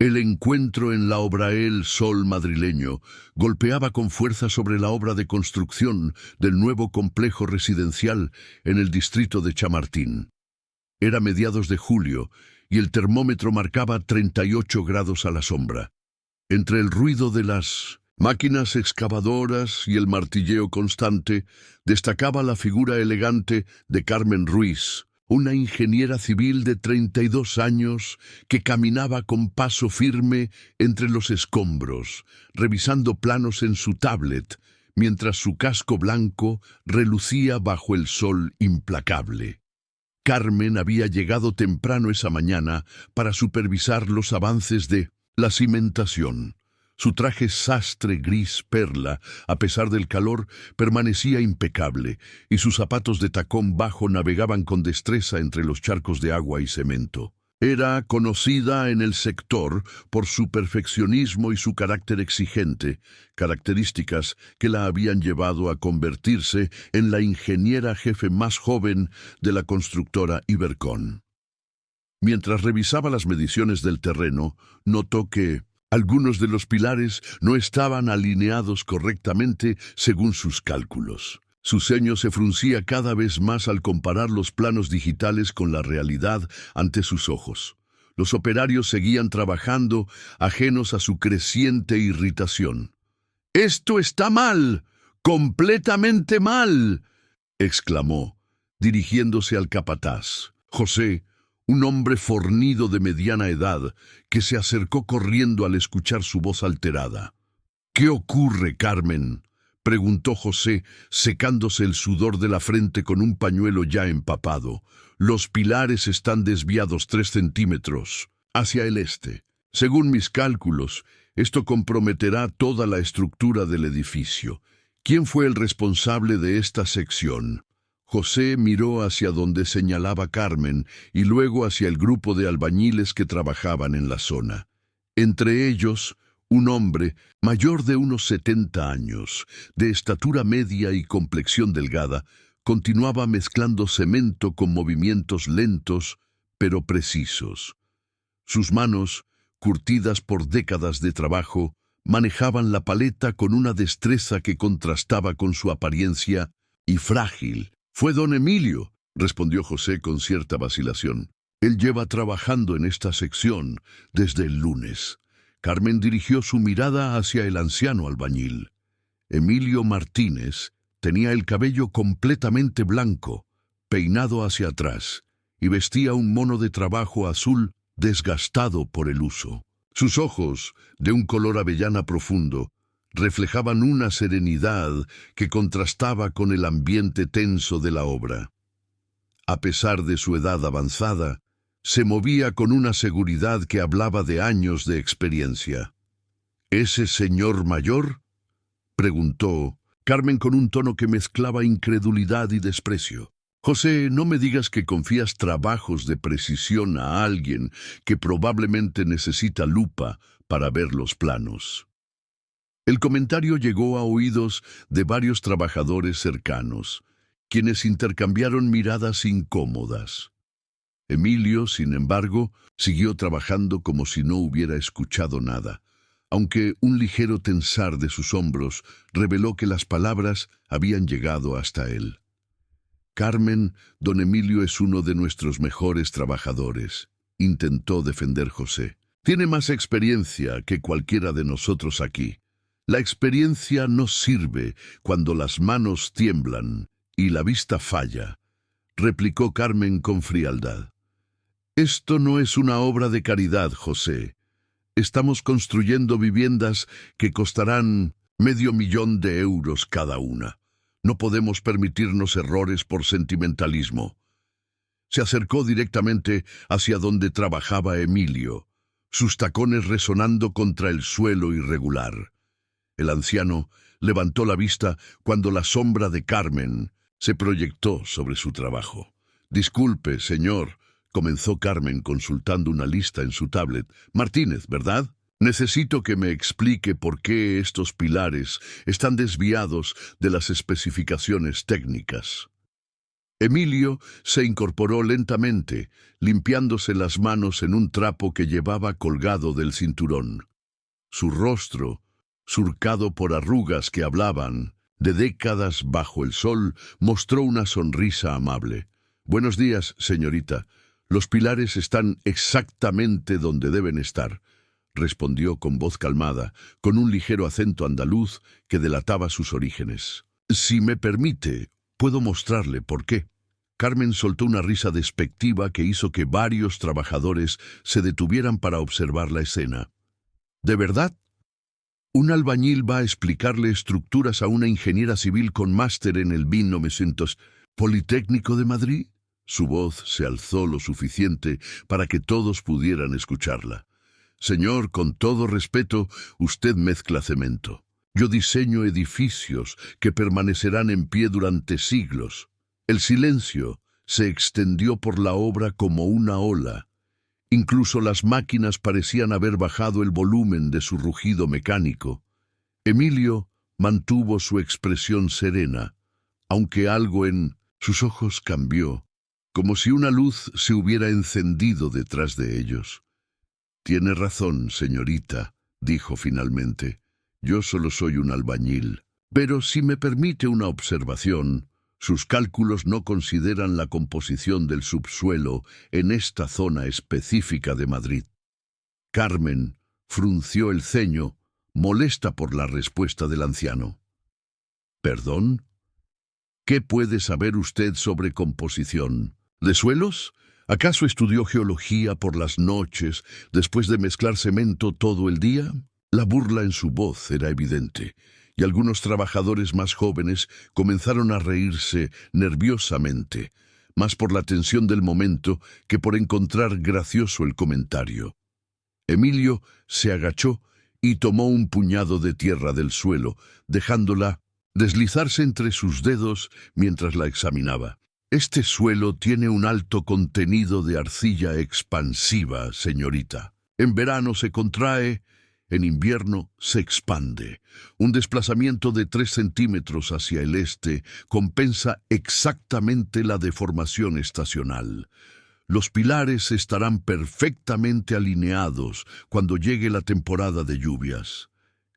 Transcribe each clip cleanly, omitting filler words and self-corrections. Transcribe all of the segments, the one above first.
El encuentro en la obra El Sol madrileño golpeaba con fuerza sobre la obra de construcción del nuevo complejo residencial en el distrito de Chamartín. Era mediados de julio y el termómetro marcaba 38 grados a la sombra. Entre el ruido de las máquinas excavadoras y el martilleo constante, destacaba la figura elegante de Carmen Ruiz, una ingeniera civil de 32 años que caminaba con paso firme entre los escombros, revisando planos en su tablet, mientras su casco blanco relucía bajo el sol implacable. Carmen había llegado temprano esa mañana para supervisar los avances de la cimentación. Su traje sastre gris perla, a pesar del calor, permanecía impecable, y sus zapatos de tacón bajo navegaban con destreza entre los charcos de agua y cemento. Era conocida en el sector por su perfeccionismo y su carácter exigente, características que la habían llevado a convertirse en la ingeniera jefe más joven de la constructora Ibercon. Mientras revisaba las mediciones del terreno, notó que algunos de los pilares no estaban alineados correctamente según sus cálculos. Su ceño se fruncía cada vez más al comparar los planos digitales con la realidad ante sus ojos. Los operarios seguían trabajando, ajenos a su creciente irritación. «¡Esto está mal! ¡Completamente mal!», exclamó, dirigiéndose al capataz. José, un hombre fornido de mediana edad, que se acercó corriendo al escuchar su voz alterada. «¿Qué ocurre, Carmen?», preguntó José, secándose el sudor de la frente con un pañuelo ya empapado. «Los pilares están desviados 3 centímetros hacia el este. Según mis cálculos, esto comprometerá toda la estructura del edificio. ¿Quién fue el responsable de esta sección?». José miró hacia donde señalaba Carmen y luego hacia el grupo de albañiles que trabajaban en la zona. Entre ellos, un hombre mayor de unos 70 años, de estatura media y complexión delgada, continuaba mezclando cemento con movimientos lentos pero precisos. Sus manos, curtidas por décadas de trabajo, manejaban la paleta con una destreza que contrastaba con su apariencia y frágil. «Fue don Emilio», respondió José con cierta vacilación. «Él lleva trabajando en esta sección desde el lunes». Carmen dirigió su mirada hacia el anciano albañil. Emilio Martínez tenía el cabello completamente blanco, peinado hacia atrás, y vestía un mono de trabajo azul desgastado por el uso. Sus ojos, de un color avellana profundo, reflejaban una serenidad que contrastaba con el ambiente tenso de la obra. A pesar de su edad avanzada, se movía con una seguridad que hablaba de años de experiencia. «¿Ese señor mayor?», preguntó Carmen con un tono que mezclaba incredulidad y desprecio. «José, no me digas que confías trabajos de precisión a alguien que probablemente necesita lupa para ver los planos». El comentario llegó a oídos de varios trabajadores cercanos, quienes intercambiaron miradas incómodas. Emilio, sin embargo, siguió trabajando como si no hubiera escuchado nada, aunque un ligero tensar de sus hombros reveló que las palabras habían llegado hasta él. «Carmen, don Emilio es uno de nuestros mejores trabajadores», intentó defender José. «Tiene más experiencia que cualquiera de nosotros aquí. La experiencia no sirve cuando las manos tiemblan y la vista falla», replicó Carmen con frialdad. «Esto no es una obra de caridad, José. Estamos construyendo viviendas que costarán $500,000 cada una. No podemos permitirnos errores por sentimentalismo». Se acercó directamente hacia donde trabajaba Emilio, sus tacones resonando contra el suelo irregular. El anciano levantó la vista cuando la sombra de Carmen se proyectó sobre su trabajo. «Disculpe, señor», comenzó Carmen consultando una lista en su tablet. «Martínez, ¿verdad? Necesito que me explique por qué estos pilares están desviados de las especificaciones técnicas». Emilio se incorporó lentamente, limpiándose las manos en un trapo que llevaba colgado del cinturón. Su rostro, surcado por arrugas que hablaban de décadas bajo el sol, mostró una sonrisa amable. «Buenos días, señorita. Los pilares están exactamente donde deben estar», respondió con voz calmada, con un ligero acento andaluz que delataba sus orígenes. «Si me permite, puedo mostrarle por qué». Carmen soltó una risa despectiva que hizo que varios trabajadores se detuvieran para observar la escena. ¿De verdad? ¿Un albañil va a explicarle estructuras a una ingeniera civil con máster en el 1900 Politécnico de Madrid? Su voz se alzó lo suficiente para que todos pudieran escucharla. «Señor, con todo respeto, usted mezcla cemento. Yo diseño edificios que permanecerán en pie durante siglos». El silencio se extendió por la obra como una ola. Incluso las máquinas parecían haber bajado el volumen de su rugido mecánico. Emilio mantuvo su expresión serena, aunque algo en sus ojos cambió, como si una luz se hubiera encendido detrás de ellos. «Tiene razón, señorita», dijo finalmente. «Yo solo soy un albañil. Pero si me permite una observación, sus cálculos no consideran la composición del subsuelo en esta zona específica de Madrid». Carmen frunció el ceño, molesta por la respuesta del anciano. «¿Perdón? ¿Qué puede saber usted sobre composición? ¿De suelos? ¿Acaso estudió geología por las noches después de mezclar cemento todo el día?» La burla en su voz era evidente, y algunos trabajadores más jóvenes comenzaron a reírse nerviosamente, más por la tensión del momento que por encontrar gracioso el comentario. Emilio se agachó y tomó un puñado de tierra del suelo, dejándola deslizarse entre sus dedos mientras la examinaba. «Este suelo tiene un alto contenido de arcilla expansiva, señorita. En verano se contrae, en invierno se expande. Un desplazamiento de 3 centímetros hacia el este compensa exactamente la deformación estacional. Los pilares estarán perfectamente alineados cuando llegue la temporada de lluvias».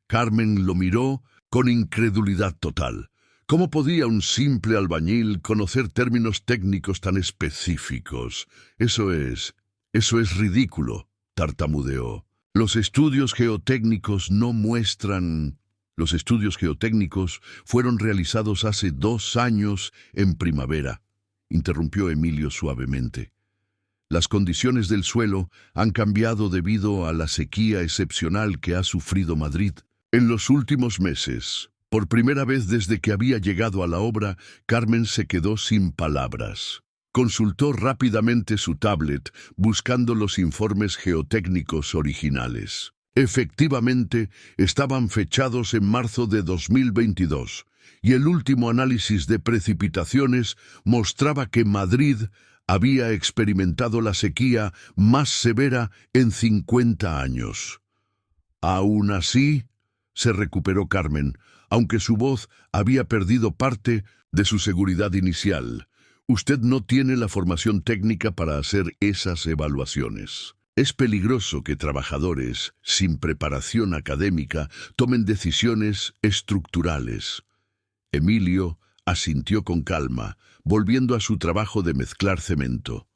Carmen lo miró con incredulidad total. ¿Cómo podía un simple albañil conocer términos técnicos tan específicos? Eso es ridículo», tartamudeó. «Los estudios geotécnicos no muestran...» «Los estudios geotécnicos fueron realizados hace 2 años en primavera», interrumpió Emilio suavemente. «Las condiciones del suelo han cambiado debido a la sequía excepcional que ha sufrido Madrid. En los últimos meses, por primera vez desde que había llegado a la obra, Carmen se quedó sin palabras. Consultó rápidamente su tablet, buscando los informes geotécnicos originales. Efectivamente, estaban fechados en marzo de 2022, y el último análisis de precipitaciones mostraba que Madrid había experimentado la sequía más severa en 50 años. Aún así, se recuperó Carmen, aunque su voz había perdido parte de su seguridad inicial. «Usted no tiene la formación técnica para hacer esas evaluaciones. Es peligroso que trabajadores sin preparación académica tomen decisiones estructurales». Emilio asintió con calma, volviendo a su trabajo de mezclar cemento.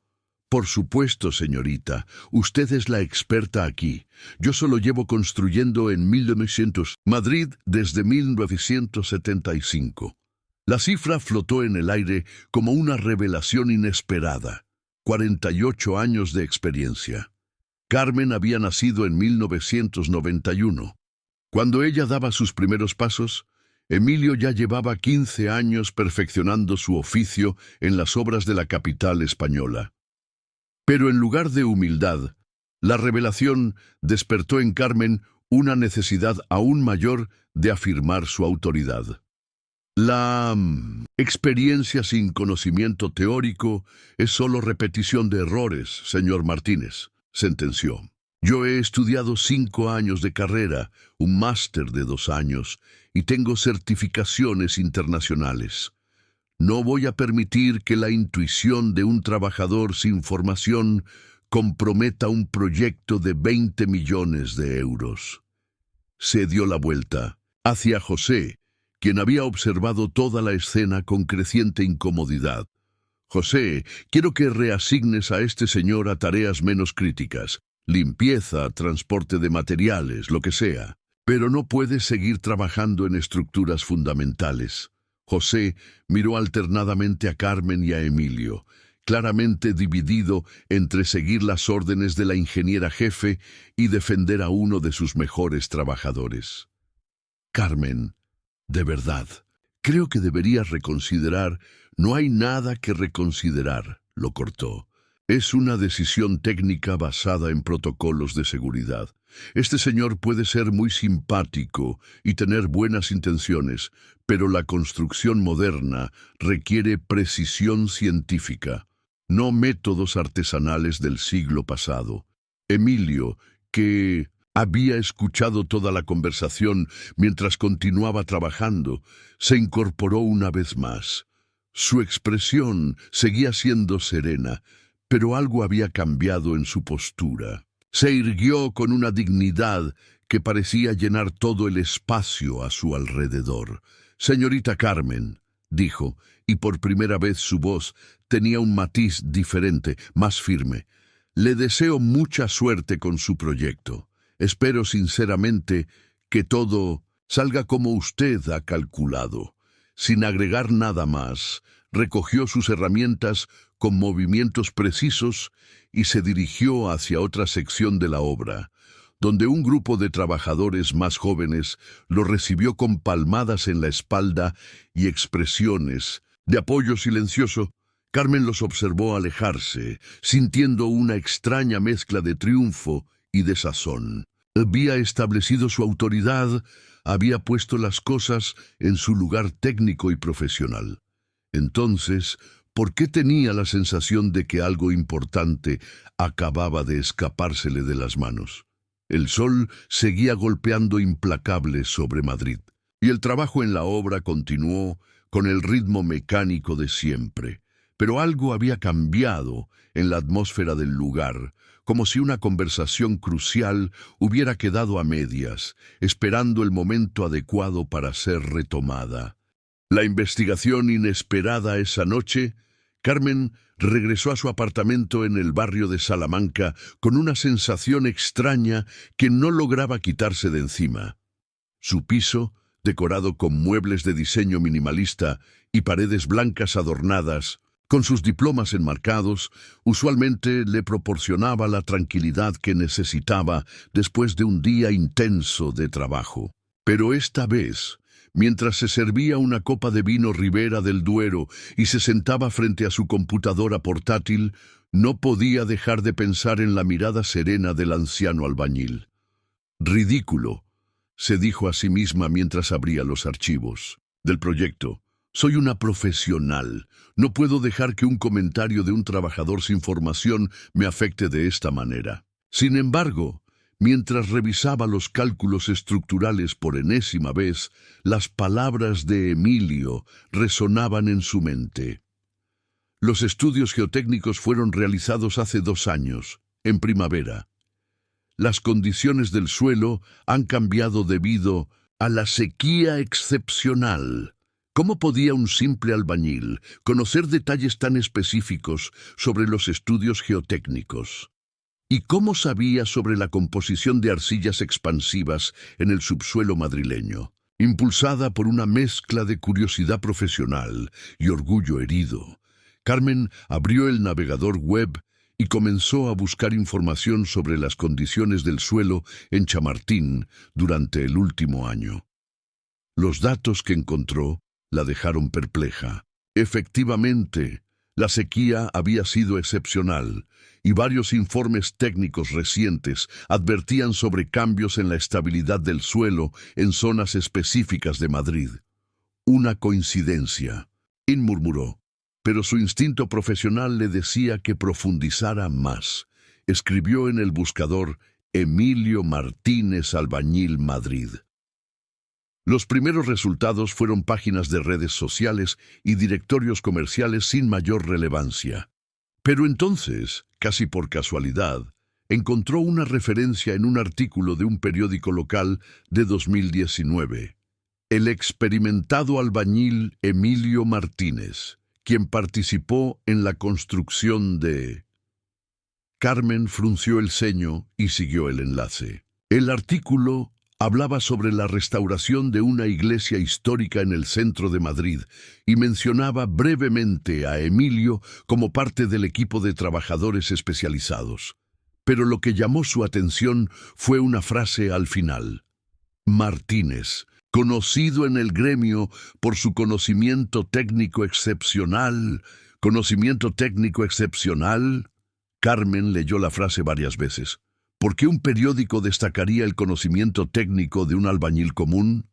«Por supuesto, señorita, usted es la experta aquí. Yo solo llevo construyendo en 1900 Madrid desde 1975. La cifra flotó en el aire como una revelación inesperada. 48 años de experiencia. Carmen había nacido en 1991. Cuando ella daba sus primeros pasos, Emilio ya llevaba 15 años perfeccionando su oficio en las obras de la capital española. Pero en lugar de humildad, la revelación despertó en Carmen una necesidad aún mayor de afirmar su autoridad. «La experiencia sin conocimiento teórico es solo repetición de errores, señor Martínez», sentenció. «Yo he estudiado 5 años de carrera, un máster de 2 años, y tengo certificaciones internacionales. No voy a permitir que la intuición de un trabajador sin formación comprometa un proyecto de 20 millones de euros. Se dio la vuelta hacia José, quien había observado toda la escena con creciente incomodidad. José, quiero que reasignes a este señor a tareas menos críticas, limpieza, transporte de materiales, lo que sea. Pero no puedes seguir trabajando en estructuras fundamentales. José miró alternadamente a Carmen y a Emilio, claramente dividido entre seguir las órdenes de la ingeniera jefe y defender a uno de sus mejores trabajadores. Carmen, de verdad, creo que deberías reconsiderar. No hay nada que reconsiderar, lo cortó. Es una decisión técnica basada en protocolos de seguridad. Este señor puede ser muy simpático y tener buenas intenciones, pero la construcción moderna requiere precisión científica, no métodos artesanales del siglo pasado. Emilio, que había escuchado toda la conversación mientras continuaba trabajando, se incorporó una vez más. Su expresión seguía siendo serena, pero algo había cambiado en su postura. Se irguió con una dignidad que parecía llenar todo el espacio a su alrededor. «Señorita Carmen», dijo, y por primera vez su voz tenía un matiz diferente, más firme. «Le deseo mucha suerte con su proyecto. Espero sinceramente que todo salga como usted ha calculado». Sin agregar nada más, recogió sus herramientas con movimientos precisos y se dirigió hacia otra sección de la obra, donde un grupo de trabajadores más jóvenes lo recibió con palmadas en la espalda y expresiones de apoyo silencioso. Carmen los observó alejarse, sintiendo una extraña mezcla de triunfo y desazón. Había establecido su autoridad, había puesto las cosas en su lugar técnico y profesional. Entonces, ¿por qué tenía la sensación de que algo importante acababa de escapársele de las manos? El sol seguía golpeando implacable sobre Madrid, y el trabajo en la obra continuó con el ritmo mecánico de siempre. Pero algo había cambiado en la atmósfera del lugar, como si una conversación crucial hubiera quedado a medias, esperando el momento adecuado para ser retomada. La investigación inesperada esa noche, Carmen regresó a su apartamento en el barrio de Salamanca con una sensación extraña que no lograba quitarse de encima. Su piso, decorado con muebles de diseño minimalista y paredes blancas adornadas, con sus diplomas enmarcados, usualmente le proporcionaba la tranquilidad que necesitaba después de un día intenso de trabajo. Pero esta vez, mientras se servía una copa de vino Ribera del Duero y se sentaba frente a su computadora portátil, no podía dejar de pensar en la mirada serena del anciano albañil. «Ridículo», se dijo a sí misma mientras abría los archivos del proyecto. «Soy una profesional. No puedo dejar que un comentario de un trabajador sin formación me afecte de esta manera». Sin embargo, mientras revisaba los cálculos estructurales por enésima vez, las palabras de Emilio resonaban en su mente. Los estudios geotécnicos fueron realizados hace 2 años, en primavera. Las condiciones del suelo han cambiado debido a la sequía excepcional. ¿Cómo podía un simple albañil conocer detalles tan específicos sobre los estudios geotécnicos? ¿Y cómo sabía sobre la composición de arcillas expansivas en el subsuelo madrileño? Impulsada por una mezcla de curiosidad profesional y orgullo herido, Carmen abrió el navegador web y comenzó a buscar información sobre las condiciones del suelo en Chamartín durante el último año. Los datos que encontró la dejaron perpleja. Efectivamente, la sequía había sido excepcional, y varios informes técnicos recientes advertían sobre cambios en la estabilidad del suelo en zonas específicas de Madrid. «Una coincidencia», murmuró, pero su instinto profesional le decía que profundizara más. Escribió en el buscador «Emilio Martínez Albañil Madrid». Los primeros resultados fueron páginas de redes sociales y directorios comerciales sin mayor relevancia. Pero entonces, casi por casualidad, encontró una referencia en un artículo de un periódico local de 2019. El experimentado albañil Emilio Martínez, quien participó en la construcción de... Carmen frunció el ceño y siguió el enlace. El artículo hablaba sobre la restauración de una iglesia histórica en el centro de Madrid y mencionaba brevemente a Emilio como parte del equipo de trabajadores especializados. Pero lo que llamó su atención fue una frase al final. Martínez, conocido en el gremio por su conocimiento técnico excepcional. ¿Conocimiento técnico excepcional? Carmen leyó la frase varias veces. ¿Por qué un periódico destacaría el conocimiento técnico de un albañil común?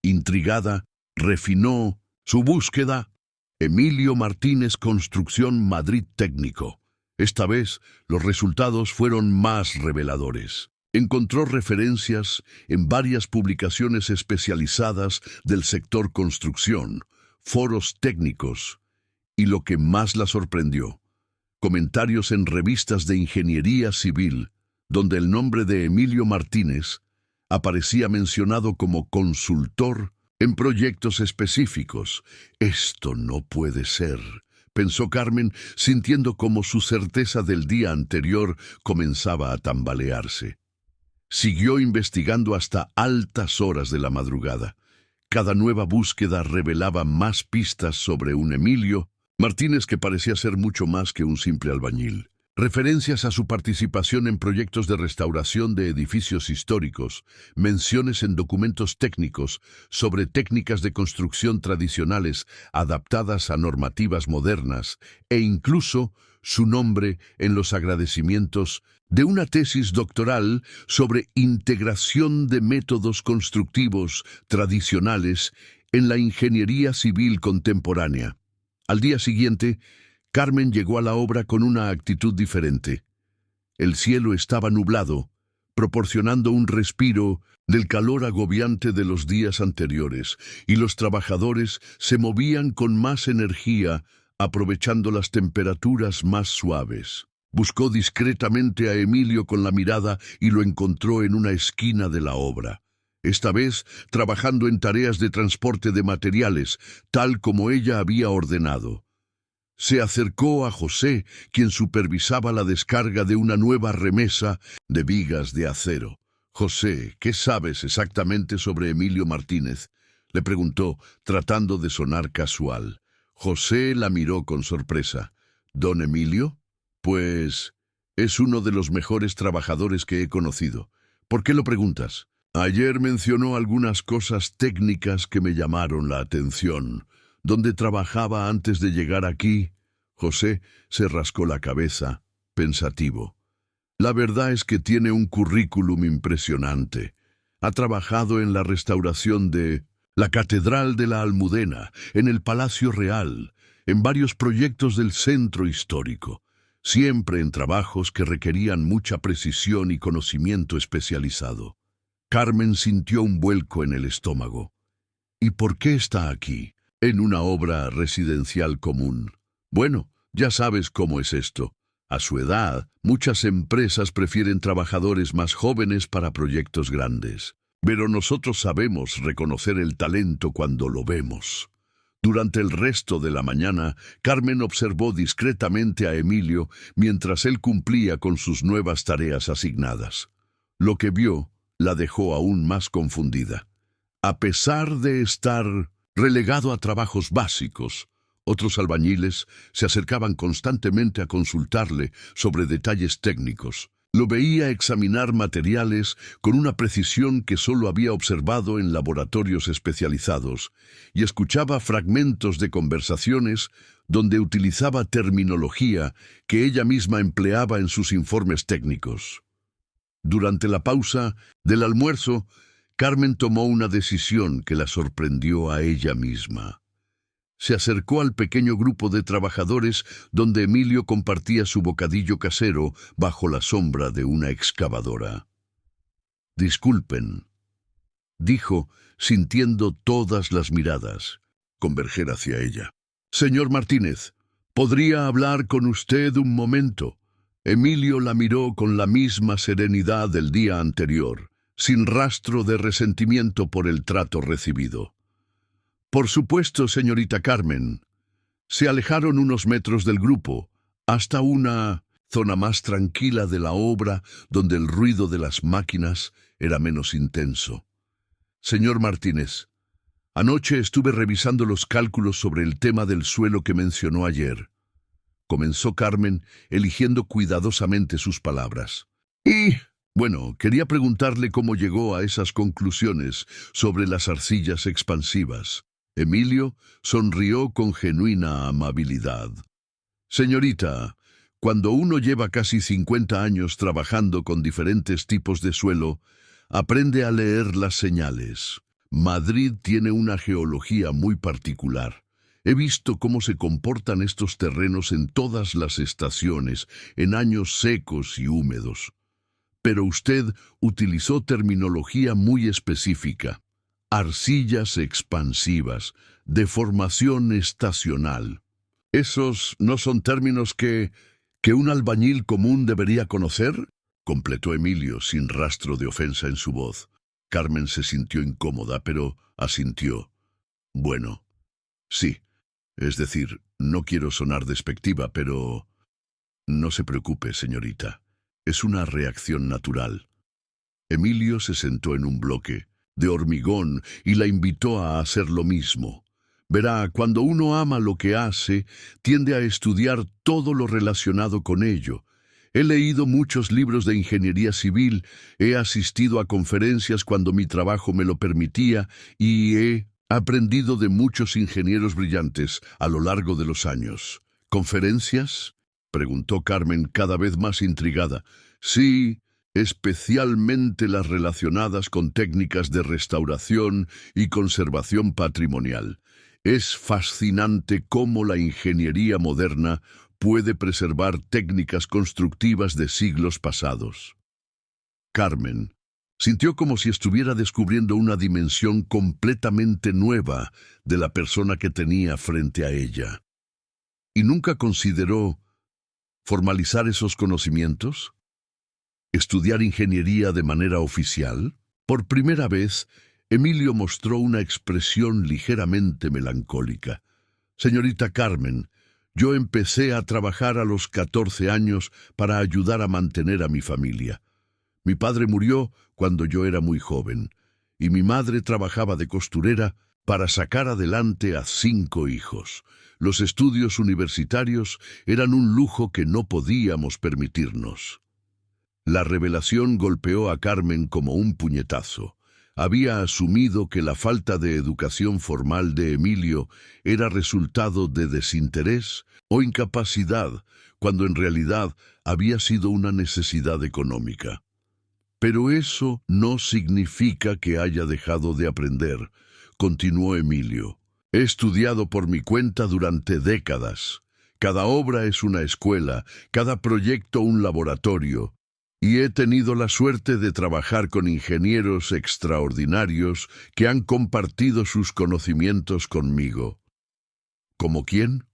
Intrigada, refinó su búsqueda. Emilio Martínez, Construcción Madrid Técnico. Esta vez, los resultados fueron más reveladores. Encontró referencias en varias publicaciones especializadas del sector construcción, foros técnicos, y lo que más la sorprendió, comentarios en revistas de ingeniería civil, donde el nombre de Emilio Martínez aparecía mencionado como consultor en proyectos específicos. Esto no puede ser, pensó Carmen, sintiendo como su certeza del día anterior comenzaba a tambalearse. Siguió investigando hasta altas horas de la madrugada. Cada nueva búsqueda revelaba más pistas sobre un Emilio Martínez que parecía ser mucho más que un simple albañil. Referencias a su participación en proyectos de restauración de edificios históricos, menciones en documentos técnicos sobre técnicas de construcción tradicionales adaptadas a normativas modernas, e incluso su nombre en los agradecimientos de una tesis doctoral sobre integración de métodos constructivos tradicionales en la ingeniería civil contemporánea. Al día siguiente, Carmen llegó a la obra con una actitud diferente. El cielo estaba nublado, proporcionando un respiro del calor agobiante de los días anteriores, y los trabajadores se movían con más energía, aprovechando las temperaturas más suaves. Buscó discretamente a Emilio con la mirada y lo encontró en una esquina de la obra. Esta vez trabajando en tareas de transporte de materiales, tal como ella había ordenado. Se acercó a José, quien supervisaba la descarga de una nueva remesa de vigas de acero. «José, ¿qué sabes exactamente sobre Emilio Martínez?», le preguntó, tratando de sonar casual. José la miró con sorpresa. «¿Don Emilio? Pues es uno de los mejores trabajadores que he conocido. ¿Por qué lo preguntas?» «Ayer mencionó algunas cosas técnicas que me llamaron la atención. ¿Dónde trabajaba antes de llegar aquí?» José se rascó la cabeza, pensativo. «La verdad es que tiene un currículum impresionante. Ha trabajado en la restauración de la Catedral de la Almudena, en el Palacio Real, en varios proyectos del centro histórico, siempre en trabajos que requerían mucha precisión y conocimiento especializado». Carmen sintió un vuelco en el estómago. «¿Y por qué está aquí, en una obra residencial común?» «Bueno, ya sabes cómo es esto. A su edad, muchas empresas prefieren trabajadores más jóvenes para proyectos grandes. Pero nosotros sabemos reconocer el talento cuando lo vemos». Durante el resto de la mañana, Carmen observó discretamente a Emilio mientras él cumplía con sus nuevas tareas asignadas. Lo que vio la dejó aún más confundida. A pesar de estar relegado a trabajos básicos, otros albañiles se acercaban constantemente a consultarle sobre detalles técnicos. Lo veía examinar materiales con una precisión que solo había observado en laboratorios especializados, y escuchaba fragmentos de conversaciones donde utilizaba terminología que ella misma empleaba en sus informes técnicos. Durante la pausa del almuerzo, Carmen tomó una decisión que la sorprendió a ella misma. Se acercó al pequeño grupo de trabajadores donde Emilio compartía su bocadillo casero bajo la sombra de una excavadora. «Disculpen», dijo, sintiendo todas las miradas converger hacia ella. Señor Martínez, ¿podría hablar con usted un momento? Emilio la miró con la misma serenidad del día anterior, sin rastro de resentimiento por el trato recibido. Por supuesto, señorita Carmen. Se alejaron unos metros del grupo, hasta una zona más tranquila de la obra, donde el ruido de las máquinas era menos intenso. Señor Martínez, anoche estuve revisando los cálculos sobre el tema del suelo que mencionó ayer. Comenzó Carmen, eligiendo cuidadosamente sus palabras. Bueno, quería preguntarle cómo llegó a esas conclusiones sobre las arcillas expansivas. Emilio sonrió con genuina amabilidad. Señorita, cuando uno lleva casi 50 años trabajando con diferentes tipos de suelo, aprende a leer las señales. Madrid tiene una geología muy particular. He visto cómo se comportan estos terrenos en todas las estaciones, en años secos y húmedos. Pero usted utilizó terminología muy específica. Arcillas expansivas, deformación estacional. ¿Esos no son términos que un albañil común debería conocer? Completó Emilio, sin rastro de ofensa en su voz. Carmen se sintió incómoda, pero asintió. Bueno, sí. Es decir, no quiero sonar despectiva, pero... No se preocupe, señorita. Es una reacción natural. Emilio se sentó en un bloque de hormigón y la invitó a hacer lo mismo. Verá, cuando uno ama lo que hace, tiende a estudiar todo lo relacionado con ello. He leído muchos libros de ingeniería civil, he asistido a conferencias cuando mi trabajo me lo permitía y he aprendido de muchos ingenieros brillantes a lo largo de los años. ¿Conferencias?, preguntó Carmen, cada vez más intrigada. Sí, especialmente las relacionadas con técnicas de restauración y conservación patrimonial. Es fascinante cómo la ingeniería moderna puede preservar técnicas constructivas de siglos pasados. Carmen sintió como si estuviera descubriendo una dimensión completamente nueva de la persona que tenía frente a ella. ¿Y nunca consideró formalizar esos conocimientos? ¿Estudiar ingeniería de manera oficial? Por primera vez, Emilio mostró una expresión ligeramente melancólica. Señorita Carmen, yo empecé a trabajar a los 14 años para ayudar a mantener a mi familia. Mi padre murió cuando yo era muy joven, y mi madre trabajaba de costurera para sacar adelante a 5 hijos. Los estudios universitarios eran un lujo que no podíamos permitirnos. La revelación golpeó a Carmen como un puñetazo. Había asumido que la falta de educación formal de Emilio era resultado de desinterés o incapacidad, cuando en realidad había sido una necesidad económica. Pero eso no significa que haya dejado de aprender, continuó Emilio. He estudiado por mi cuenta durante décadas. Cada obra es una escuela, cada proyecto un laboratorio. Y he tenido la suerte de trabajar con ingenieros extraordinarios que han compartido sus conocimientos conmigo. ¿Como quién?,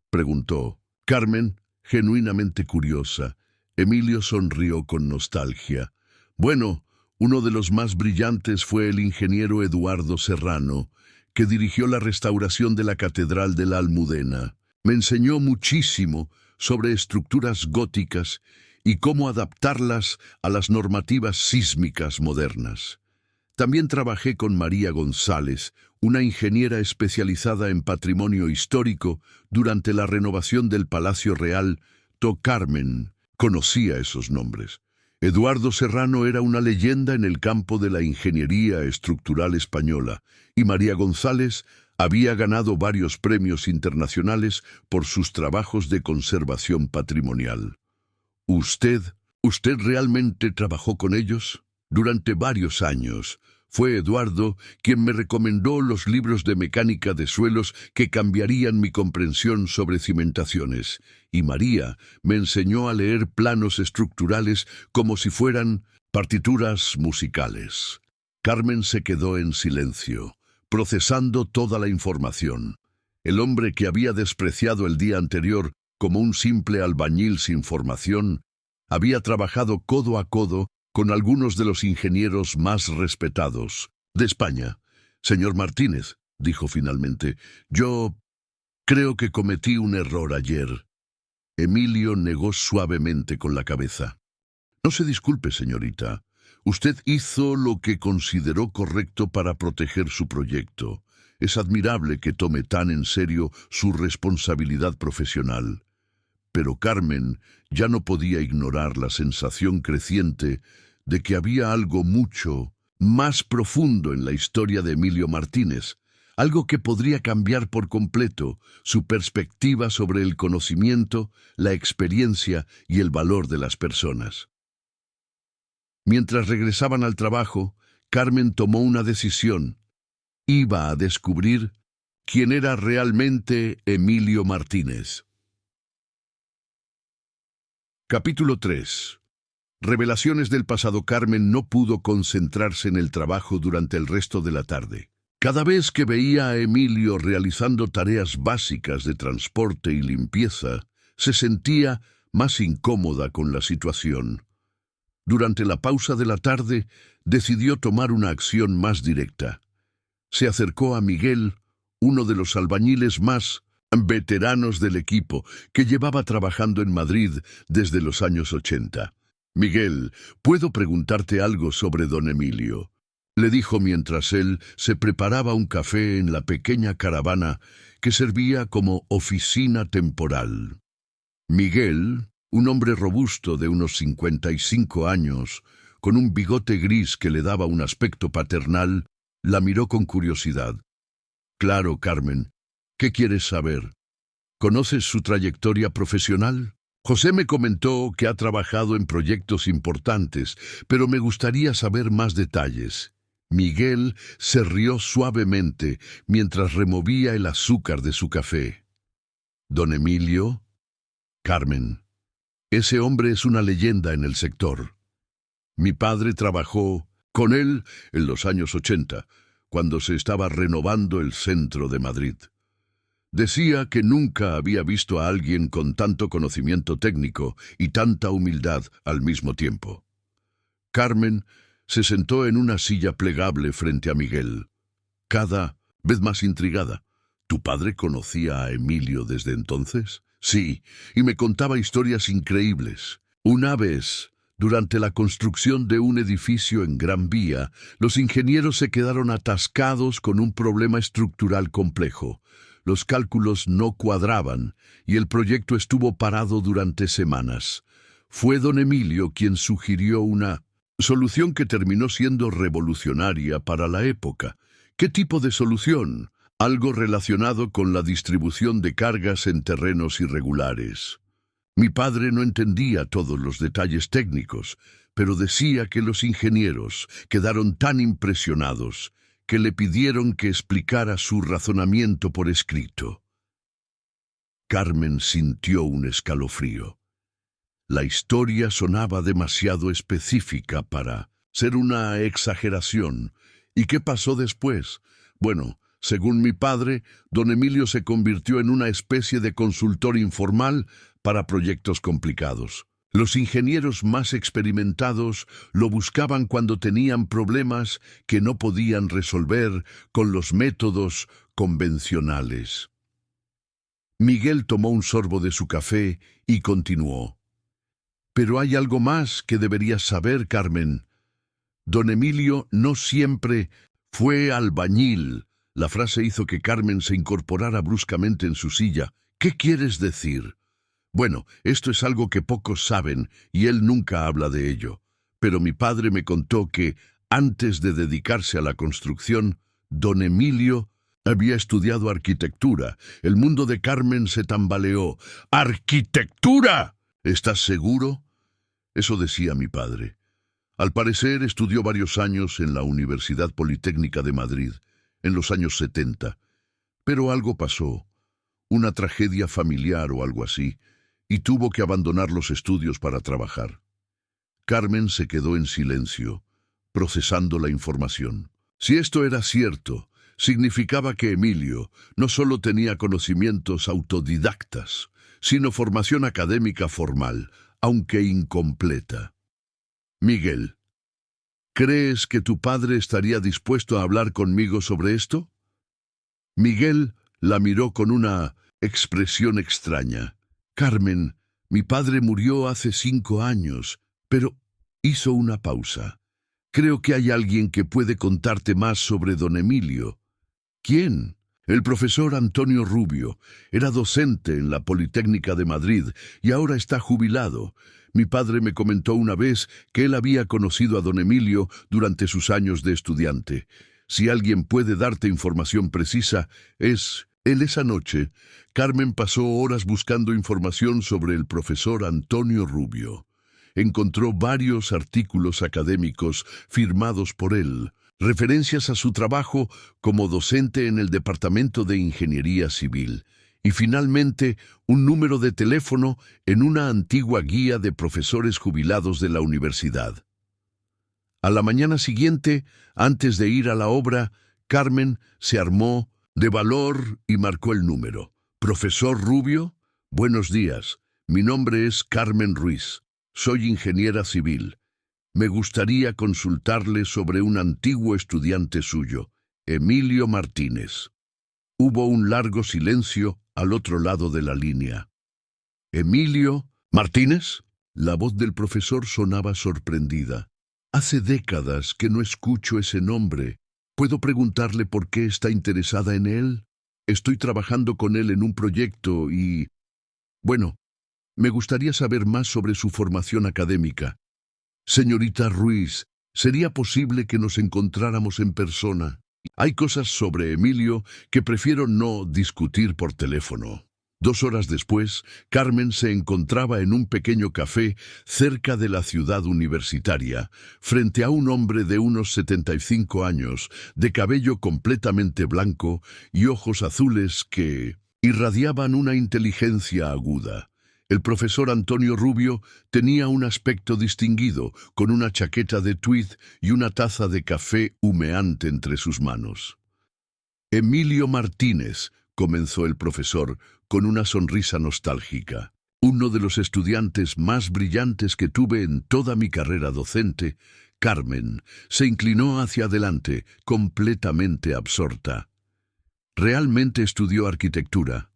preguntó Carmen, genuinamente curiosa. Emilio sonrió con nostalgia. Bueno, uno de los más brillantes fue el ingeniero Eduardo Serrano, que dirigió la restauración de la Catedral de la Almudena. Me enseñó muchísimo sobre estructuras góticas y cómo adaptarlas a las normativas sísmicas modernas. También trabajé con María González, una ingeniera especializada en patrimonio histórico, durante la renovación del Palacio Real. Carmen conocía esos nombres. Eduardo Serrano era una leyenda en el campo de la ingeniería estructural española, y María González había ganado varios premios internacionales por sus trabajos de conservación patrimonial. ¿Usted realmente trabajó con ellos? Durante varios años. Fue Eduardo quien me recomendó los libros de mecánica de suelos que cambiarían mi comprensión sobre cimentaciones, y María me enseñó a leer planos estructurales como si fueran partituras musicales. Carmen se quedó en silencio, procesando toda la información. El hombre que había despreciado el día anterior como un simple albañil sin formación, había trabajado codo a codo con algunos de los ingenieros más respetados de España. «Señor Martínez», dijo finalmente, «yo creo que cometí un error ayer». Emilio negó suavemente con la cabeza. «No se disculpe, señorita. Usted hizo lo que consideró correcto para proteger su proyecto. Es admirable que tome tan en serio su responsabilidad profesional». Pero Carmen ya no podía ignorar la sensación creciente de que había algo mucho más profundo en la historia de Emilio Martínez, algo que podría cambiar por completo su perspectiva sobre el conocimiento, la experiencia y el valor de las personas. Mientras regresaban al trabajo, Carmen tomó una decisión. Iba a descubrir quién era realmente Emilio Martínez. Capítulo 3. Revelaciones del pasado. Carmen no pudo concentrarse en el trabajo durante el resto de la tarde. Cada vez que veía a Emilio realizando tareas básicas de transporte y limpieza, se sentía más incómoda con la situación. Durante la pausa de la tarde, decidió tomar una acción más directa. Se acercó a Miguel, uno de los albañiles más veteranos del equipo, que llevaba trabajando en Madrid desde los años 80. «Miguel, ¿puedo preguntarte algo sobre don Emilio?», le dijo mientras él se preparaba un café en la pequeña caravana que servía como oficina temporal. Miguel, un hombre robusto de unos 55 años, con un bigote gris que le daba un aspecto paternal, la miró con curiosidad. «Claro, Carmen. ¿Qué quieres saber? ¿Conoces su trayectoria profesional? José me comentó que ha trabajado en proyectos importantes, pero me gustaría saber más detalles». Miguel se rió suavemente mientras removía el azúcar de su café. «¿Don Emilio?» «Carmen, ese hombre es una leyenda en el sector. Mi padre trabajó con él en los años 80, cuando se estaba renovando el centro de Madrid. Decía que nunca había visto a alguien con tanto conocimiento técnico y tanta humildad al mismo tiempo». Carmen se sentó en una silla plegable frente a Miguel, cada vez más intrigada. «¿Tu padre conocía a Emilio desde entonces?» «Sí, y me contaba historias increíbles. Una vez, durante la construcción de un edificio en Gran Vía, los ingenieros se quedaron atascados con un problema estructural complejo. Los cálculos no cuadraban y el proyecto estuvo parado durante semanas. Fue don Emilio quien sugirió una solución que terminó siendo revolucionaria para la época». «¿Qué tipo de solución?» «Algo relacionado con la distribución de cargas en terrenos irregulares. Mi padre no entendía todos los detalles técnicos, pero decía que los ingenieros quedaron tan impresionados que le pidieron que explicara su razonamiento por escrito». Carmen sintió un escalofrío. La historia sonaba demasiado específica para ser una exageración. ¿Y qué pasó después? Bueno, según mi padre, don Emilio se convirtió en una especie de consultor informal para proyectos complicados. Los ingenieros más experimentados lo buscaban cuando tenían problemas que no podían resolver con los métodos convencionales. Miguel tomó un sorbo de su café y continuó. «Pero hay algo más que deberías saber, Carmen. Don Emilio no siempre fue albañil». La frase hizo que Carmen se incorporara bruscamente en su silla. «¿Qué quieres decir?» «Bueno, esto es algo que pocos saben y él nunca habla de ello. Pero mi padre me contó que, antes de dedicarse a la construcción, don Emilio había estudiado arquitectura». El mundo de Carmen se tambaleó. «¿Arquitectura? ¿Estás seguro?» «Eso decía mi padre. Al parecer estudió varios años en la Universidad Politécnica de Madrid, en los años 70. Pero algo pasó, una tragedia familiar o algo así, y tuvo que abandonar los estudios para trabajar». Carmen se quedó en silencio, procesando la información. Si esto era cierto, significaba que Emilio no solo tenía conocimientos autodidactas, sino formación académica formal, aunque incompleta. Miguel, ¿crees que tu padre estaría dispuesto a hablar conmigo sobre esto? Miguel la miró con una expresión extraña. Carmen, mi padre murió hace 5 años, pero hizo una pausa. Creo que hay alguien que puede contarte más sobre don Emilio. ¿Quién? El profesor Antonio Rubio. Era docente en la Politécnica de Madrid y ahora está jubilado. Mi padre me comentó una vez que él había conocido a don Emilio durante sus años de estudiante. Si alguien puede darte información precisa, es él. Esa noche, Carmen pasó horas buscando información sobre el profesor Antonio Rubio. Encontró varios artículos académicos firmados por él, referencias a su trabajo como docente en el Departamento de Ingeniería Civil, y finalmente un número de teléfono en una antigua guía de profesores jubilados de la universidad. A la mañana siguiente, antes de ir a la obra, Carmen se armó de valor y marcó el número. «Profesor Rubio, buenos días. Mi nombre es Carmen Ruiz. Soy ingeniera civil. Me gustaría consultarle sobre un antiguo estudiante suyo, Emilio Martínez». Hubo un largo silencio al otro lado de la línea. «¿Emilio Martínez?» La voz del profesor sonaba sorprendida. «Hace décadas que no escucho ese nombre. ¿Puedo preguntarle por qué está interesada en él? Estoy trabajando con él en un proyecto y... bueno, me gustaría saber más sobre su formación académica. Señorita Ruiz, ¿sería posible que nos encontráramos en persona? Hay cosas sobre Emilio que prefiero no discutir por teléfono». 2 horas después, Carmen se encontraba en un pequeño café cerca de la ciudad universitaria, frente a un hombre de unos 75 años, de cabello completamente blanco y ojos azules que irradiaban una inteligencia aguda. El profesor Antonio Rubio tenía un aspecto distinguido, con una chaqueta de tweed y una taza de café humeante entre sus manos. «Emilio Martínez», comenzó el profesor, con una sonrisa nostálgica. «Uno de los estudiantes más brillantes que tuve en toda mi carrera docente». Carmen se inclinó hacia adelante, completamente absorta. Realmente estudió arquitectura.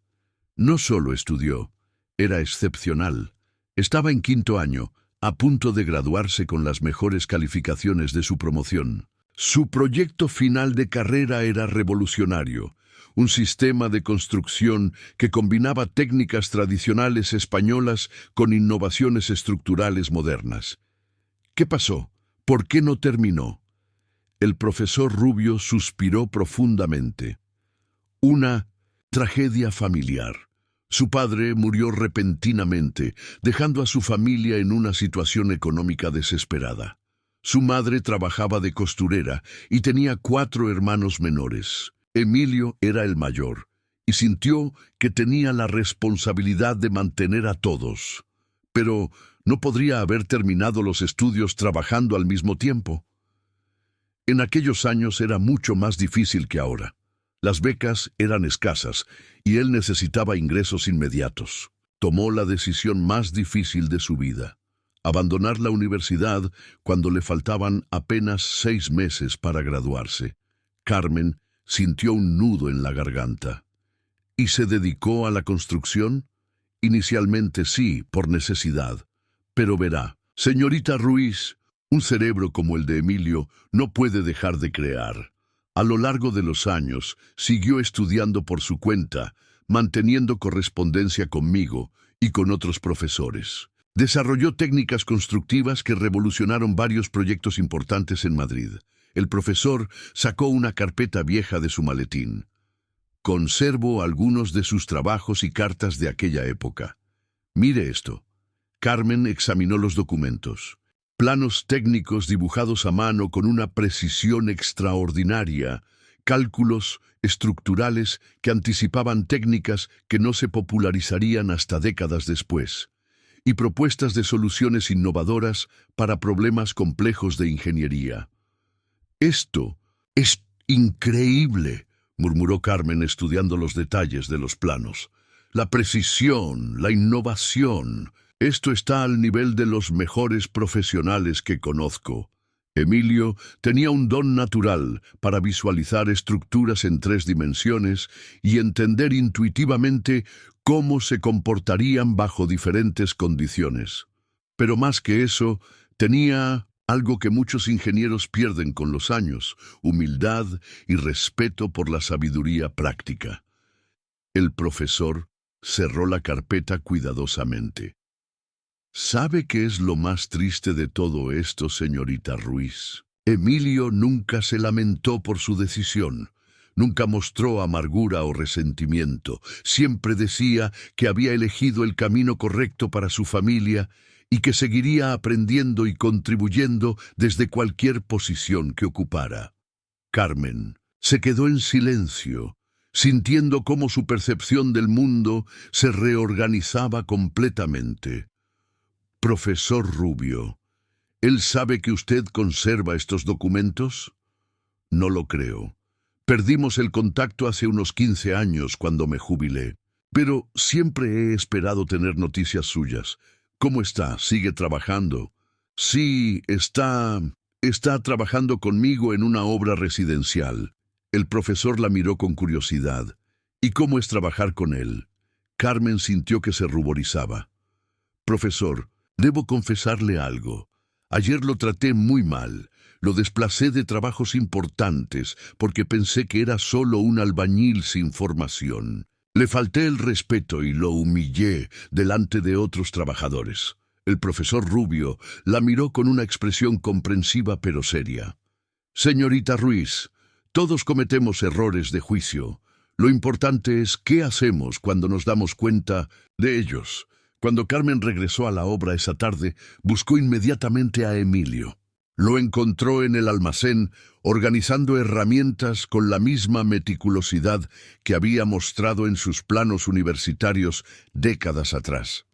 No solo estudió, era excepcional. Estaba en 5º año, a punto de graduarse con las mejores calificaciones de su promoción. Su proyecto final de carrera era revolucionario. Un sistema de construcción que combinaba técnicas tradicionales españolas con innovaciones estructurales modernas. ¿Qué pasó? ¿Por qué no terminó? El profesor Rubio suspiró profundamente. Una tragedia familiar. Su padre murió repentinamente, dejando a su familia en una situación económica desesperada. Su madre trabajaba de costurera y tenía 4 hermanos menores. Emilio era el mayor, y sintió que tenía la responsabilidad de mantener a todos. Pero no podría haber terminado los estudios trabajando al mismo tiempo. En aquellos años era mucho más difícil que ahora. Las becas eran escasas, y él necesitaba ingresos inmediatos. Tomó la decisión más difícil de su vida: abandonar la universidad cuando le faltaban apenas 6 meses para graduarse. Carmen sintió un nudo en la garganta. ¿Y se dedicó a la construcción? Inicialmente sí, por necesidad. Pero verá, señorita Ruiz, un cerebro como el de Emilio no puede dejar de crear. A lo largo de los años, siguió estudiando por su cuenta, manteniendo correspondencia conmigo y con otros profesores. Desarrolló técnicas constructivas que revolucionaron varios proyectos importantes en Madrid. El profesor sacó una carpeta vieja de su maletín. «Conservo algunos de sus trabajos y cartas de aquella época. Mire esto». Carmen examinó los documentos. Planos técnicos dibujados a mano con una precisión extraordinaria, cálculos estructurales que anticipaban técnicas que no se popularizarían hasta décadas después, y propuestas de soluciones innovadoras para problemas complejos de ingeniería. Esto es increíble, murmuró Carmen estudiando los detalles de los planos. La precisión, la innovación. Esto está al nivel de los mejores profesionales que conozco. Emilio tenía un don natural para visualizar estructuras en 3 dimensiones y entender intuitivamente cómo se comportarían bajo diferentes condiciones. Pero más que eso, tenía algo que muchos ingenieros pierden con los años: humildad y respeto por la sabiduría práctica. El profesor cerró la carpeta cuidadosamente. ¿Sabe qué es lo más triste de todo esto, señorita Ruiz? Emilio nunca se lamentó por su decisión. Nunca mostró amargura o resentimiento. Siempre decía que había elegido el camino correcto para su familia y que seguiría aprendiendo y contribuyendo desde cualquier posición que ocupara. Carmen se quedó en silencio, sintiendo cómo su percepción del mundo se reorganizaba completamente. Profesor Rubio, ¿él sabe que usted conserva estos documentos? No lo creo. Perdimos el contacto hace unos 15 años cuando me jubilé, pero siempre he esperado tener noticias suyas. ¿Cómo está? ¿Sigue trabajando? Sí, está trabajando conmigo en una obra residencial. El profesor la miró con curiosidad. ¿Y cómo es trabajar con él? Carmen sintió que se ruborizaba. Profesor, debo confesarle algo. Ayer lo traté muy mal. Lo desplacé de trabajos importantes porque pensé que era solo un albañil sin formación. Le falté el respeto y lo humillé delante de otros trabajadores. El profesor Rubio la miró con una expresión comprensiva pero seria. Señorita Ruiz, todos cometemos errores de juicio. Lo importante es qué hacemos cuando nos damos cuenta de ellos. Cuando Carmen regresó a la obra esa tarde, buscó inmediatamente a Emilio. Lo encontró en el almacén, organizando herramientas con la misma meticulosidad que había mostrado en sus planos universitarios décadas atrás.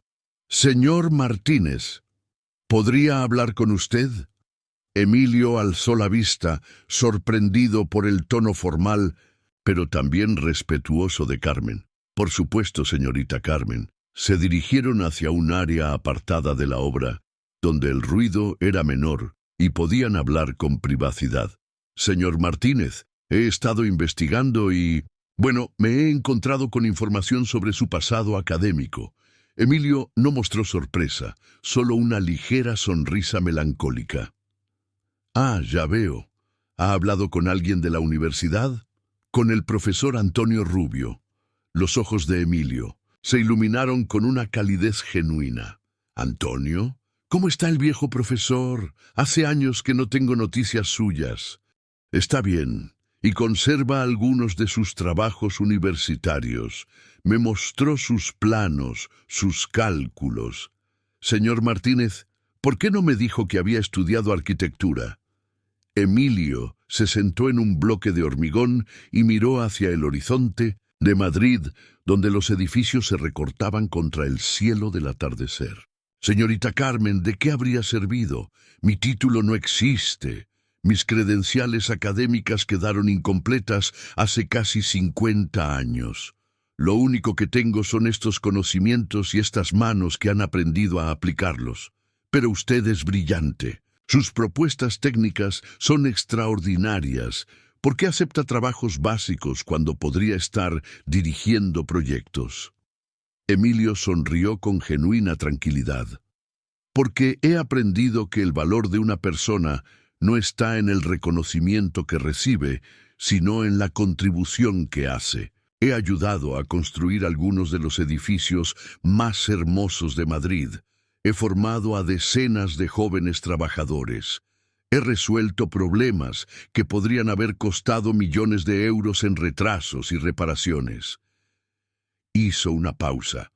Señor Martínez, ¿podría hablar con usted? Emilio alzó la vista, sorprendido por el tono formal, pero también respetuoso de Carmen. Por supuesto, señorita Carmen. Se dirigieron hacia un área apartada de la obra, donde el ruido era menor y podían hablar con privacidad. Señor Martínez, he estado investigando y... Bueno, me he encontrado con información sobre su pasado académico. Emilio no mostró sorpresa, solo una ligera sonrisa melancólica. Ah, ya veo. ¿Ha hablado con alguien de la universidad? Con el profesor Antonio Rubio. Los ojos de Emilio se iluminaron con una calidez genuina. ¿Antonio? ¿Cómo está el viejo profesor? Hace años que no tengo noticias suyas. Está bien, y conserva algunos de sus trabajos universitarios. Me mostró sus planos, sus cálculos. Señor Martínez, ¿por qué no me dijo que había estudiado arquitectura? Emilio se sentó en un bloque de hormigón y miró hacia el horizonte de Madrid, donde los edificios se recortaban contra el cielo del atardecer. Señorita Carmen, ¿de qué habría servido? Mi título no existe. Mis credenciales académicas quedaron incompletas hace casi 50 años. Lo único que tengo son estos conocimientos y estas manos que han aprendido a aplicarlos. Pero usted es brillante. Sus propuestas técnicas son extraordinarias. ¿Por qué acepta trabajos básicos cuando podría estar dirigiendo proyectos? Emilio sonrió con genuina tranquilidad. Porque he aprendido que el valor de una persona no está en el reconocimiento que recibe, sino en la contribución que hace. He ayudado a construir algunos de los edificios más hermosos de Madrid. He formado a decenas de jóvenes trabajadores. He resuelto problemas que podrían haber costado millones de euros en retrasos y reparaciones. Hizo una pausa,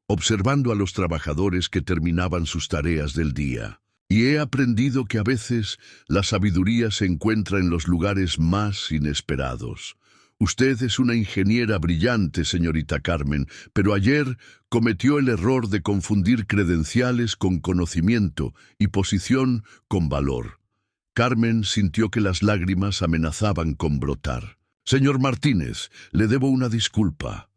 observando a los trabajadores que terminaban sus tareas del día. Y he aprendido que a veces la sabiduría se encuentra en los lugares más inesperados. Usted es una ingeniera brillante, señorita Carmen, pero ayer cometió el error de confundir credenciales con conocimiento y posición con valor. Carmen sintió que las lágrimas amenazaban con brotar. Señor Martínez, le debo una disculpa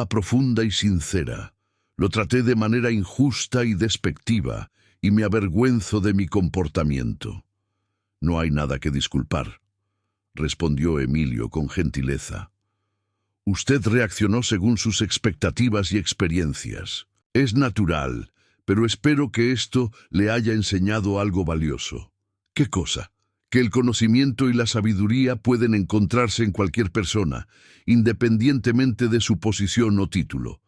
profunda y sincera. Lo traté de manera injusta y despectiva, y me avergüenzo de mi comportamiento. No hay nada que disculpar, respondió Emilio con gentileza. Usted reaccionó según sus expectativas y experiencias. Es natural, pero espero que esto le haya enseñado algo valioso. ¿Qué cosa? Que el conocimiento y la sabiduría pueden encontrarse en cualquier persona, independientemente de su posición o título,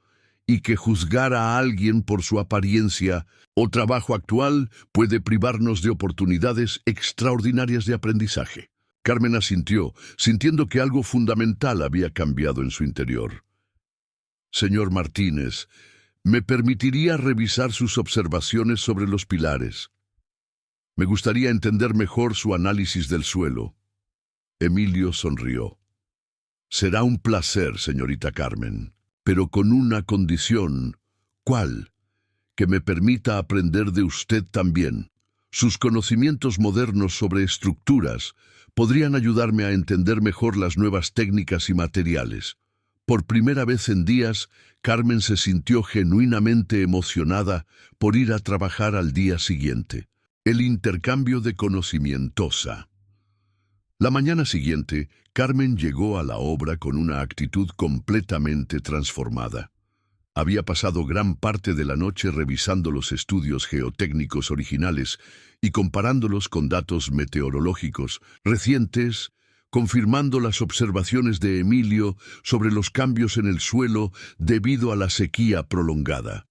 y que juzgar a alguien por su apariencia o trabajo actual puede privarnos de oportunidades extraordinarias de aprendizaje. Carmen asintió, sintiendo que algo fundamental había cambiado en su interior. Señor Martínez, ¿me permitiría revisar sus observaciones sobre los pilares? Me gustaría entender mejor su análisis del suelo. Emilio sonrió. Será un placer, señorita Carmen, pero con una condición. ¿Cuál? Que me permita aprender de usted también. Sus conocimientos modernos sobre estructuras podrían ayudarme a entender mejor las nuevas técnicas y materiales. Por primera vez en días, Carmen se sintió genuinamente emocionada por ir a trabajar al día siguiente. El intercambio de conocimientosa. La mañana siguiente, Carmen llegó a la obra con una actitud completamente transformada. Había pasado gran parte de la noche revisando los estudios geotécnicos originales y comparándolos con datos meteorológicos recientes, confirmando las observaciones de Emilio sobre los cambios en el suelo debido a la sequía prolongada.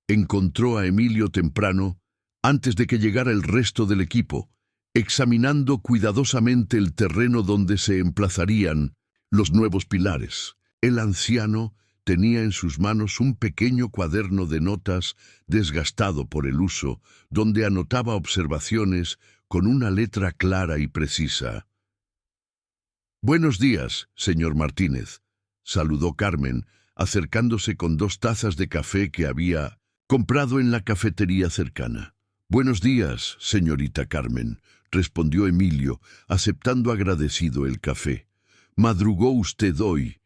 Encontró a Emilio temprano, antes de que llegara el resto del equipo, examinando cuidadosamente el terreno donde se emplazarían los nuevos pilares. El anciano tenía en sus manos un pequeño cuaderno de notas desgastado por el uso, donde anotaba observaciones con una letra clara y precisa. «Buenos días, señor Martínez», saludó Carmen, acercándose con 2 tazas de café que había comprado en la cafetería cercana. «Buenos días, señorita Carmen», respondió Emilio, aceptando agradecido el café. «¿Madrugó usted hoy?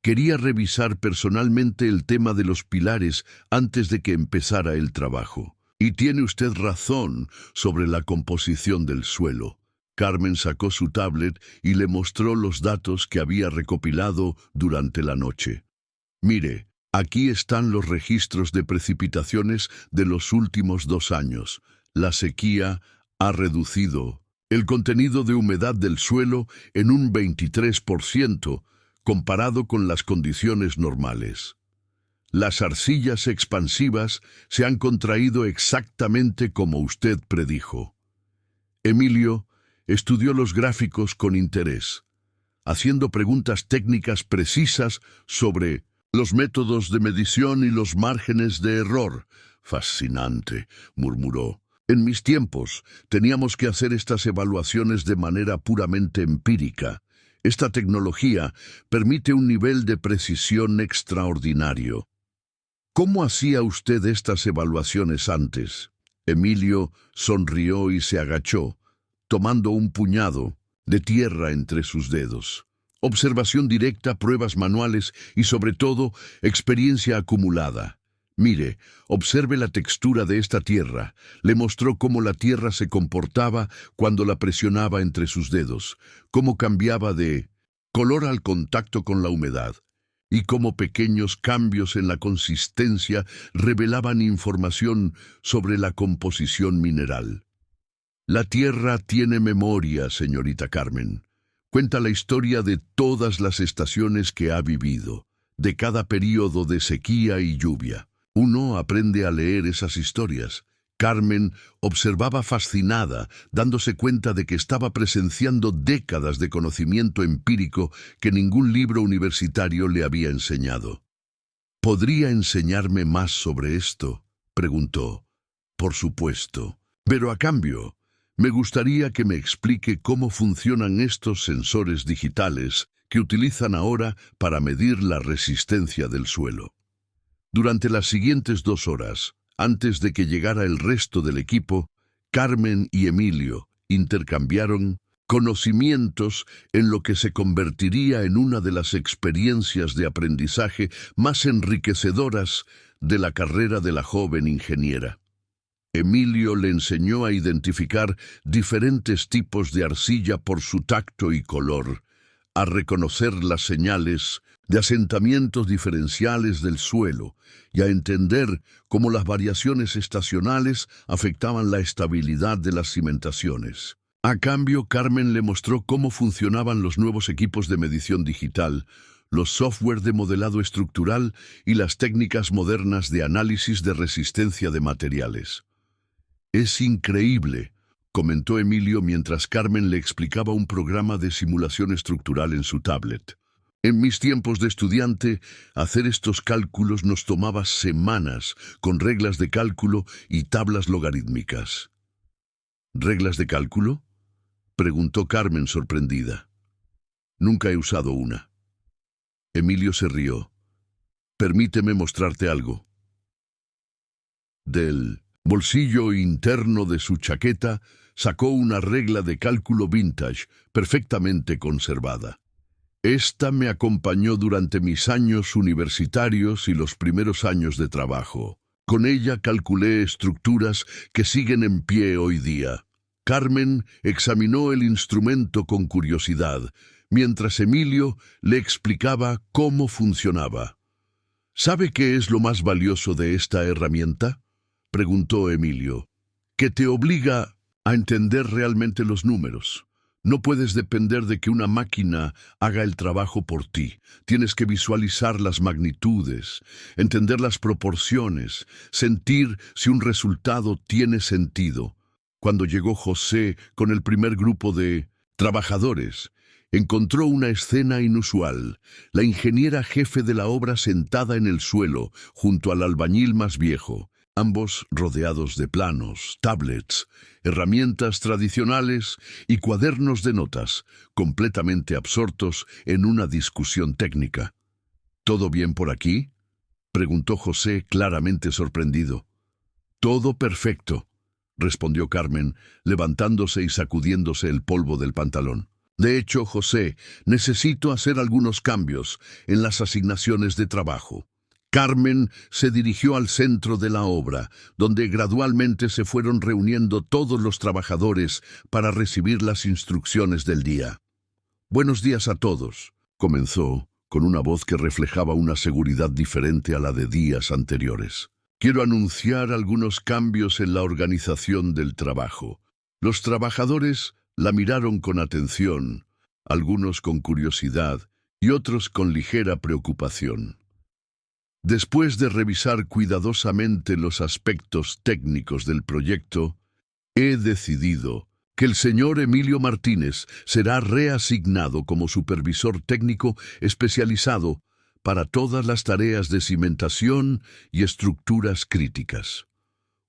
Quería revisar personalmente el tema de los pilares antes de que empezara el trabajo. Y tiene usted razón sobre la composición del suelo». Carmen sacó su tablet y le mostró los datos que había recopilado durante la noche. «Mire, aquí están los registros de precipitaciones de los últimos 2 años. La sequía ha reducido el contenido de humedad del suelo en un 23%, comparado con las condiciones normales. Las arcillas expansivas se han contraído exactamente como usted predijo». Emilio estudió los gráficos con interés, haciendo preguntas técnicas precisas sobre los métodos de medición y los márgenes de error. «Fascinante», murmuró. «En mis tiempos teníamos que hacer estas evaluaciones de manera puramente empírica. Esta tecnología permite un nivel de precisión extraordinario». «¿Cómo hacía usted estas evaluaciones antes?» Emilio sonrió y se agachó, tomando un puñado de tierra entre sus dedos. «Observación directa, pruebas manuales y, sobre todo, experiencia acumulada. Mire, observe la textura de esta tierra». Le mostró cómo la tierra se comportaba cuando la presionaba entre sus dedos, cómo cambiaba de color al contacto con la humedad, y cómo pequeños cambios en la consistencia revelaban información sobre la composición mineral. «La tierra tiene memoria, señorita Carmen. Cuenta la historia de todas las estaciones que ha vivido, de cada período de sequía y lluvia. Uno aprende a leer esas historias». Carmen observaba fascinada, dándose cuenta de que estaba presenciando décadas de conocimiento empírico que ningún libro universitario le había enseñado. «¿Podría enseñarme más sobre esto?», preguntó. «Por supuesto. Pero a cambio, me gustaría que me explique cómo funcionan estos sensores digitales que utilizan ahora para medir la resistencia del suelo». Durante las siguientes 2 horas, antes de que llegara el resto del equipo, Carmen y Emilio intercambiaron conocimientos en lo que se convertiría en una de las experiencias de aprendizaje más enriquecedoras de la carrera de la joven ingeniera. Emilio le enseñó a identificar diferentes tipos de arcilla por su tacto y color, a reconocer las señales de asentamientos diferenciales del suelo y a entender cómo las variaciones estacionales afectaban la estabilidad de las cimentaciones. A cambio, Carmen le mostró cómo funcionaban los nuevos equipos de medición digital, los software de modelado estructural y las técnicas modernas de análisis de resistencia de materiales. «Es increíble», comentó Emilio mientras Carmen le explicaba un programa de simulación estructural en su tablet. «En mis tiempos de estudiante, hacer estos cálculos nos tomaba semanas, con reglas de cálculo y tablas logarítmicas». «¿Reglas de cálculo?», preguntó Carmen sorprendida. «Nunca he usado una». Emilio se rió. «Permíteme mostrarte algo». Del bolsillo interno de su chaqueta sacó una regla de cálculo vintage, perfectamente conservada. Esta me acompañó durante mis años universitarios y los primeros años de trabajo. Con ella calculé estructuras que siguen en pie hoy día. Carmen examinó el instrumento con curiosidad, mientras Emilio le explicaba cómo funcionaba. ¿Sabe qué es lo más valioso de esta herramienta?, preguntó Emilio. Que te obliga a entender realmente los números. No puedes depender de que una máquina haga el trabajo por ti. Tienes que visualizar las magnitudes, entender las proporciones, sentir si un resultado tiene sentido. Cuando llegó José con el primer grupo de trabajadores, encontró una escena inusual. La ingeniera jefe de la obra sentada en el suelo, junto al albañil más viejo, ambos rodeados de planos, tablets, herramientas tradicionales y cuadernos de notas, completamente absortos en una discusión técnica. ¿Todo bien por aquí?, preguntó José, claramente sorprendido. «Todo perfecto», respondió Carmen, levantándose y sacudiéndose el polvo del pantalón. «De hecho, José, necesito hacer algunos cambios en las asignaciones de trabajo». Carmen se dirigió al centro de la obra, donde gradualmente se fueron reuniendo todos los trabajadores para recibir las instrucciones del día. «Buenos días a todos», comenzó, con una voz que reflejaba una seguridad diferente a la de días anteriores. «Quiero anunciar algunos cambios en la organización del trabajo». Los trabajadores la miraron con atención, algunos con curiosidad y otros con ligera preocupación. Después de revisar cuidadosamente los aspectos técnicos del proyecto, he decidido que el señor Emilio Martínez será reasignado como supervisor técnico especializado para todas las tareas de cimentación y estructuras críticas.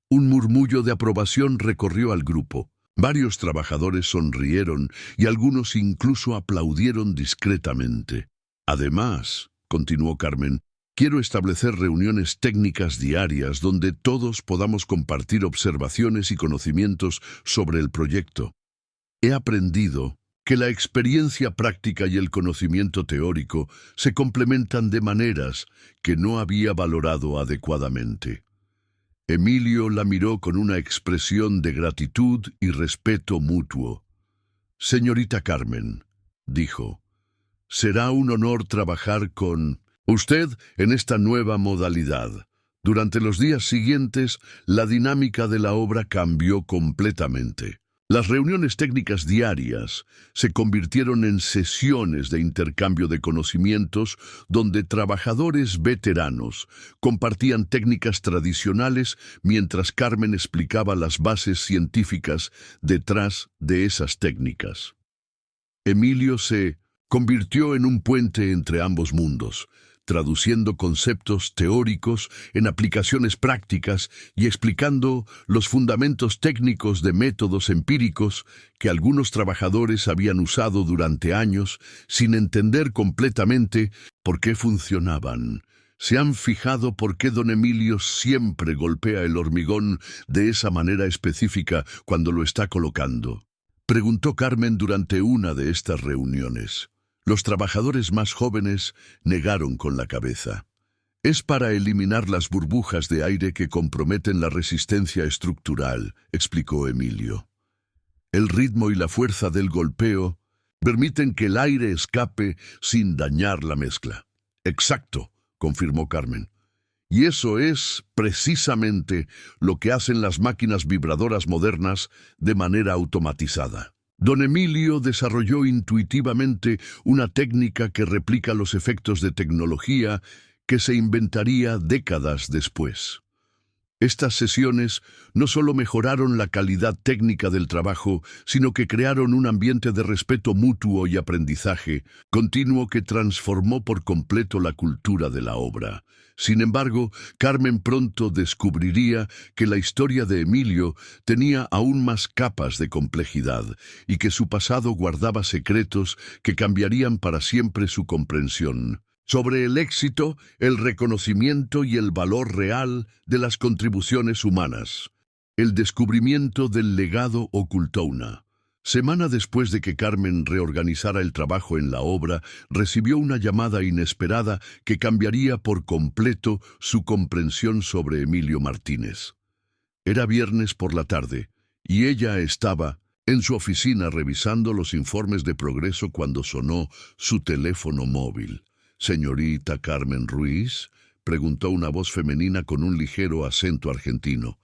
Un murmullo de aprobación recorrió al grupo. Varios trabajadores sonrieron y algunos incluso aplaudieron discretamente. Además, continuó Carmen, quiero establecer reuniones técnicas diarias donde todos podamos compartir observaciones y conocimientos sobre el proyecto. He aprendido que la experiencia práctica y el conocimiento teórico se complementan de maneras que no había valorado adecuadamente. Emilio la miró con una expresión de gratitud y respeto mutuo. «Señorita Carmen», dijo, «será un honor trabajar con usted en esta nueva modalidad». Durante los días siguientes, la dinámica de la obra cambió completamente. Las reuniones técnicas diarias se convirtieron en sesiones de intercambio de conocimientos donde trabajadores veteranos compartían técnicas tradicionales mientras Carmen explicaba las bases científicas detrás de esas técnicas. Emilio se convirtió en un puente entre ambos mundos, traduciendo conceptos teóricos en aplicaciones prácticas y explicando los fundamentos técnicos de métodos empíricos que algunos trabajadores habían usado durante años sin entender completamente por qué funcionaban. ¿Se han fijado por qué don Emilio siempre golpea el hormigón de esa manera específica cuando lo está colocando? Preguntó Carmen durante una de estas reuniones. Los trabajadores más jóvenes negaron con la cabeza. Es para eliminar las burbujas de aire que comprometen la resistencia estructural, explicó Emilio. El ritmo y la fuerza del golpeo permiten que el aire escape sin dañar la mezcla. Exacto, confirmó Carmen. Y eso es precisamente lo que hacen las máquinas vibradoras modernas de manera automatizada. Don Emilio desarrolló intuitivamente una técnica que replica los efectos de tecnología que se inventaría décadas después. Estas sesiones no solo mejoraron la calidad técnica del trabajo, sino que crearon un ambiente de respeto mutuo y aprendizaje continuo que transformó por completo la cultura de la obra. Sin embargo, Carmen pronto descubriría que la historia de Emilio tenía aún más capas de complejidad y que su pasado guardaba secretos que cambiarían para siempre su comprensión sobre el éxito, el reconocimiento y el valor real de las contribuciones humanas. El descubrimiento del legado ocultó una. Semana después de que Carmen reorganizara el trabajo en la obra, recibió una llamada inesperada que cambiaría por completo su comprensión sobre Emilio Martínez. Era viernes por la tarde, y ella estaba en su oficina revisando los informes de progreso cuando sonó su teléfono móvil. «¿Señorita Carmen Ruiz?», preguntó una voz femenina con un ligero acento argentino.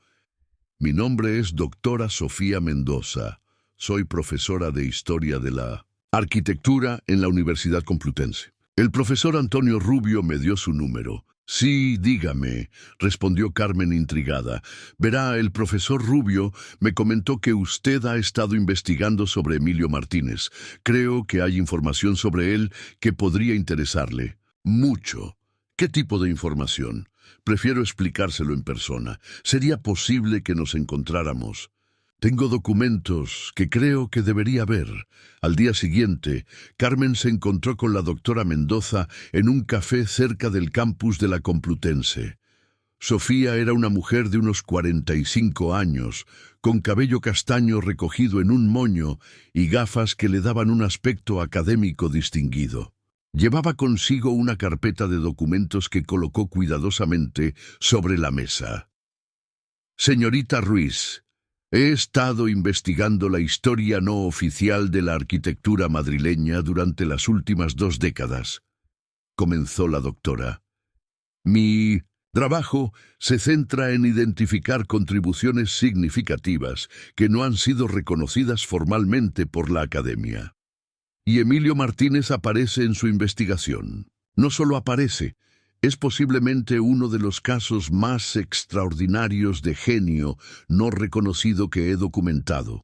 «Mi nombre es doctora Sofía Mendoza. Soy profesora de Historia de la Arquitectura en la Universidad Complutense». El profesor Antonio Rubio me dio su número. «Sí, dígame», respondió Carmen intrigada. «Verá, el profesor Rubio me comentó que usted ha estado investigando sobre Emilio Martínez. Creo que hay información sobre él que podría interesarle. Mucho. ¿Qué tipo de información? Prefiero explicárselo en persona. ¿Sería posible que nos encontráramos? Tengo documentos que creo que debería ver». Al día siguiente, Carmen se encontró con la doctora Mendoza en un café cerca del campus de la Complutense. Sofía era una mujer de unos 45 años, con cabello castaño recogido en un moño y gafas que le daban un aspecto académico distinguido. Llevaba consigo una carpeta de documentos que colocó cuidadosamente sobre la mesa. «Señorita Ruiz, he estado investigando la historia no oficial de la arquitectura madrileña durante las últimas 2 décadas», comenzó la doctora. «Mi trabajo se centra en identificar contribuciones significativas que no han sido reconocidas formalmente por la academia. Y Emilio Martínez aparece en su investigación. No solo aparece, es posiblemente uno de los casos más extraordinarios de genio no reconocido que he documentado».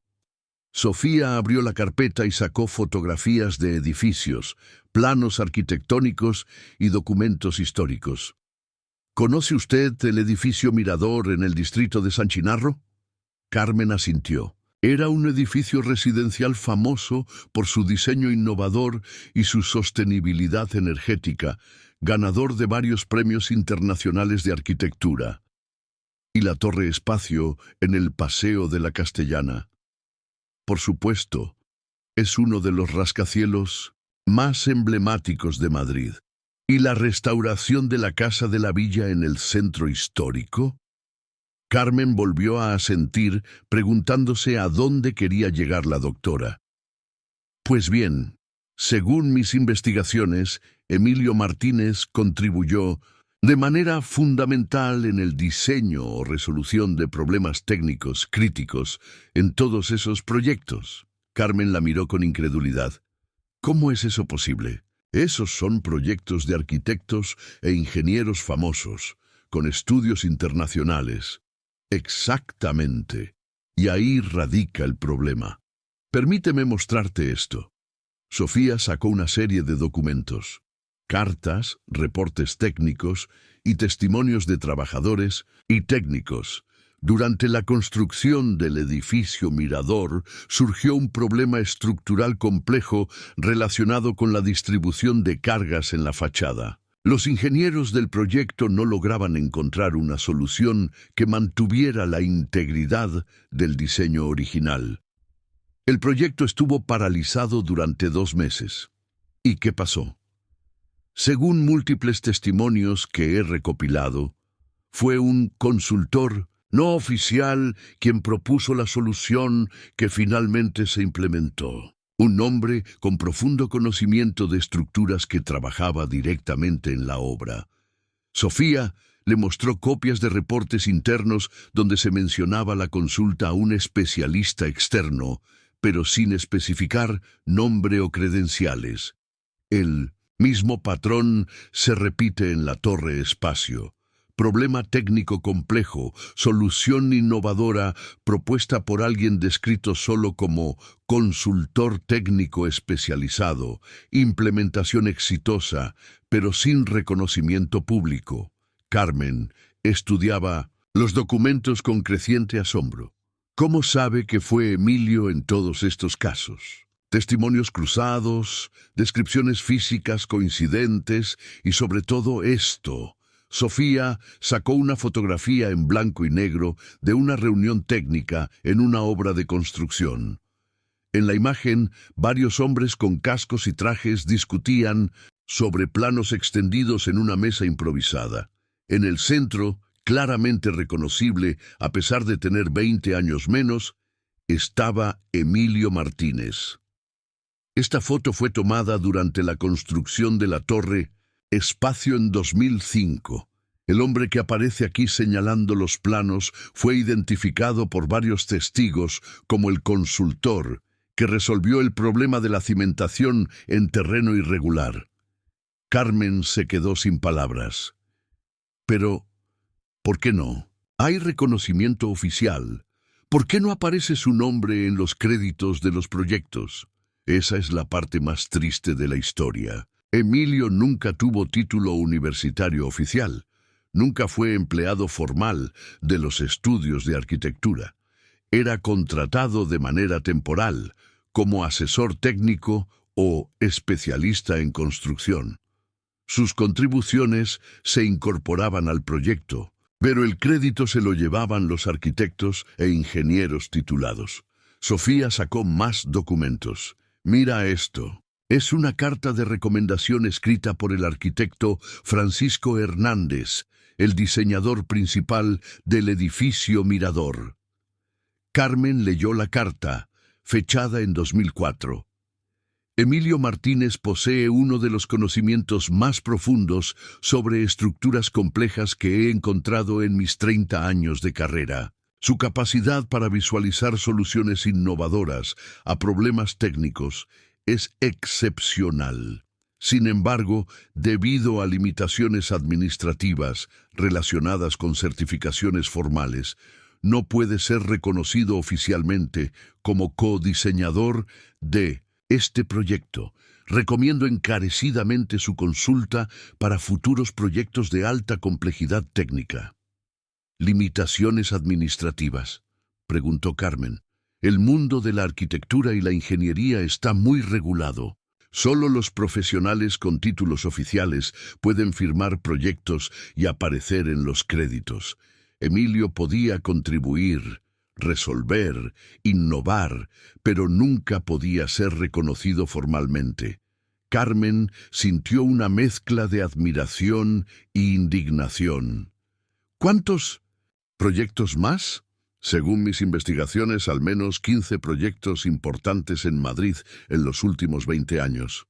Sofía abrió la carpeta y sacó fotografías de edificios, planos arquitectónicos y documentos históricos. «¿Conoce usted el edificio Mirador en el distrito de San Chinarro?». Carmen asintió. Era un edificio residencial famoso por su diseño innovador y su sostenibilidad energética, ganador de varios premios internacionales de arquitectura. «¿Y la Torre Espacio en el Paseo de la Castellana?». «Por supuesto, es uno de los rascacielos más emblemáticos de Madrid». «¿Y la restauración de la Casa de la Villa en el centro histórico?». Carmen volvió a asentir, preguntándose a dónde quería llegar la doctora. «Pues bien, según mis investigaciones, Emilio Martínez contribuyó de manera fundamental en el diseño o resolución de problemas técnicos críticos en todos esos proyectos». Carmen la miró con incredulidad. «¿Cómo es eso posible? Esos son proyectos de arquitectos e ingenieros famosos, con estudios internacionales». «Exactamente. Y ahí radica el problema. Permíteme mostrarte esto». Sofía sacó una serie de documentos, cartas, reportes técnicos y testimonios de trabajadores y técnicos. Durante la construcción del edificio Mirador surgió un problema estructural complejo relacionado con la distribución de cargas en la fachada. Los ingenieros del proyecto no lograban encontrar una solución que mantuviera la integridad del diseño original. El proyecto estuvo paralizado durante 2 meses. ¿Y qué pasó? Según múltiples testimonios que he recopilado, fue un consultor no oficial quien propuso la solución que finalmente se implementó. Un hombre con profundo conocimiento de estructuras que trabajaba directamente en la obra. Sofía le mostró copias de reportes internos donde se mencionaba la consulta a un especialista externo, pero sin especificar nombre o credenciales. El mismo patrón se repite en la Torre Espacio. Problema técnico complejo, solución innovadora propuesta por alguien descrito solo como consultor técnico especializado, implementación exitosa, pero sin reconocimiento público. Carmen estudiaba los documentos con creciente asombro. ¿Cómo sabe que fue Emilio en todos estos casos? Testimonios cruzados, descripciones físicas coincidentes y sobre todo esto. Sofía sacó una fotografía en blanco y negro de una reunión técnica en una obra de construcción. En la imagen, varios hombres con cascos y trajes discutían sobre planos extendidos en una mesa improvisada. En el centro, claramente reconocible, a pesar de tener 20 años menos, estaba Emilio Martínez. Esta foto fue tomada durante la construcción de la Torre Espacio en 2005. El hombre que aparece aquí señalando los planos fue identificado por varios testigos como el consultor que resolvió el problema de la cimentación en terreno irregular. Carmen se quedó sin palabras. Pero, ¿por qué no? Hay reconocimiento oficial. ¿Por qué no aparece su nombre en los créditos de los proyectos? Esa es la parte más triste de la historia. Emilio nunca tuvo título universitario oficial. Nunca fue empleado formal de los estudios de arquitectura. Era contratado de manera temporal, como asesor técnico o especialista en construcción. Sus contribuciones se incorporaban al proyecto, pero el crédito se lo llevaban los arquitectos e ingenieros titulados. Sofía sacó más documentos. Mira esto. Es una carta de recomendación escrita por el arquitecto Francisco Hernández, el diseñador principal del edificio Mirador. Carmen leyó la carta, fechada en 2004. Emilio Martínez posee uno de los conocimientos más profundos sobre estructuras complejas que he encontrado en mis 30 años de carrera. Su capacidad para visualizar soluciones innovadoras a problemas técnicos es excepcional. Sin embargo, debido a limitaciones administrativas relacionadas con certificaciones formales, no puede ser reconocido oficialmente como codiseñador de este proyecto. Recomiendo encarecidamente su consulta para futuros proyectos de alta complejidad técnica. ¿Limitaciones administrativas?, preguntó Carmen. El mundo de la arquitectura y la ingeniería está muy regulado. Solo los profesionales con títulos oficiales pueden firmar proyectos y aparecer en los créditos. Emilio podía contribuir, resolver, innovar, pero nunca podía ser reconocido formalmente. Carmen sintió una mezcla de admiración e indignación. ¿Cuántos proyectos más? Según mis investigaciones, al menos 15 proyectos importantes en Madrid en los últimos 20 años.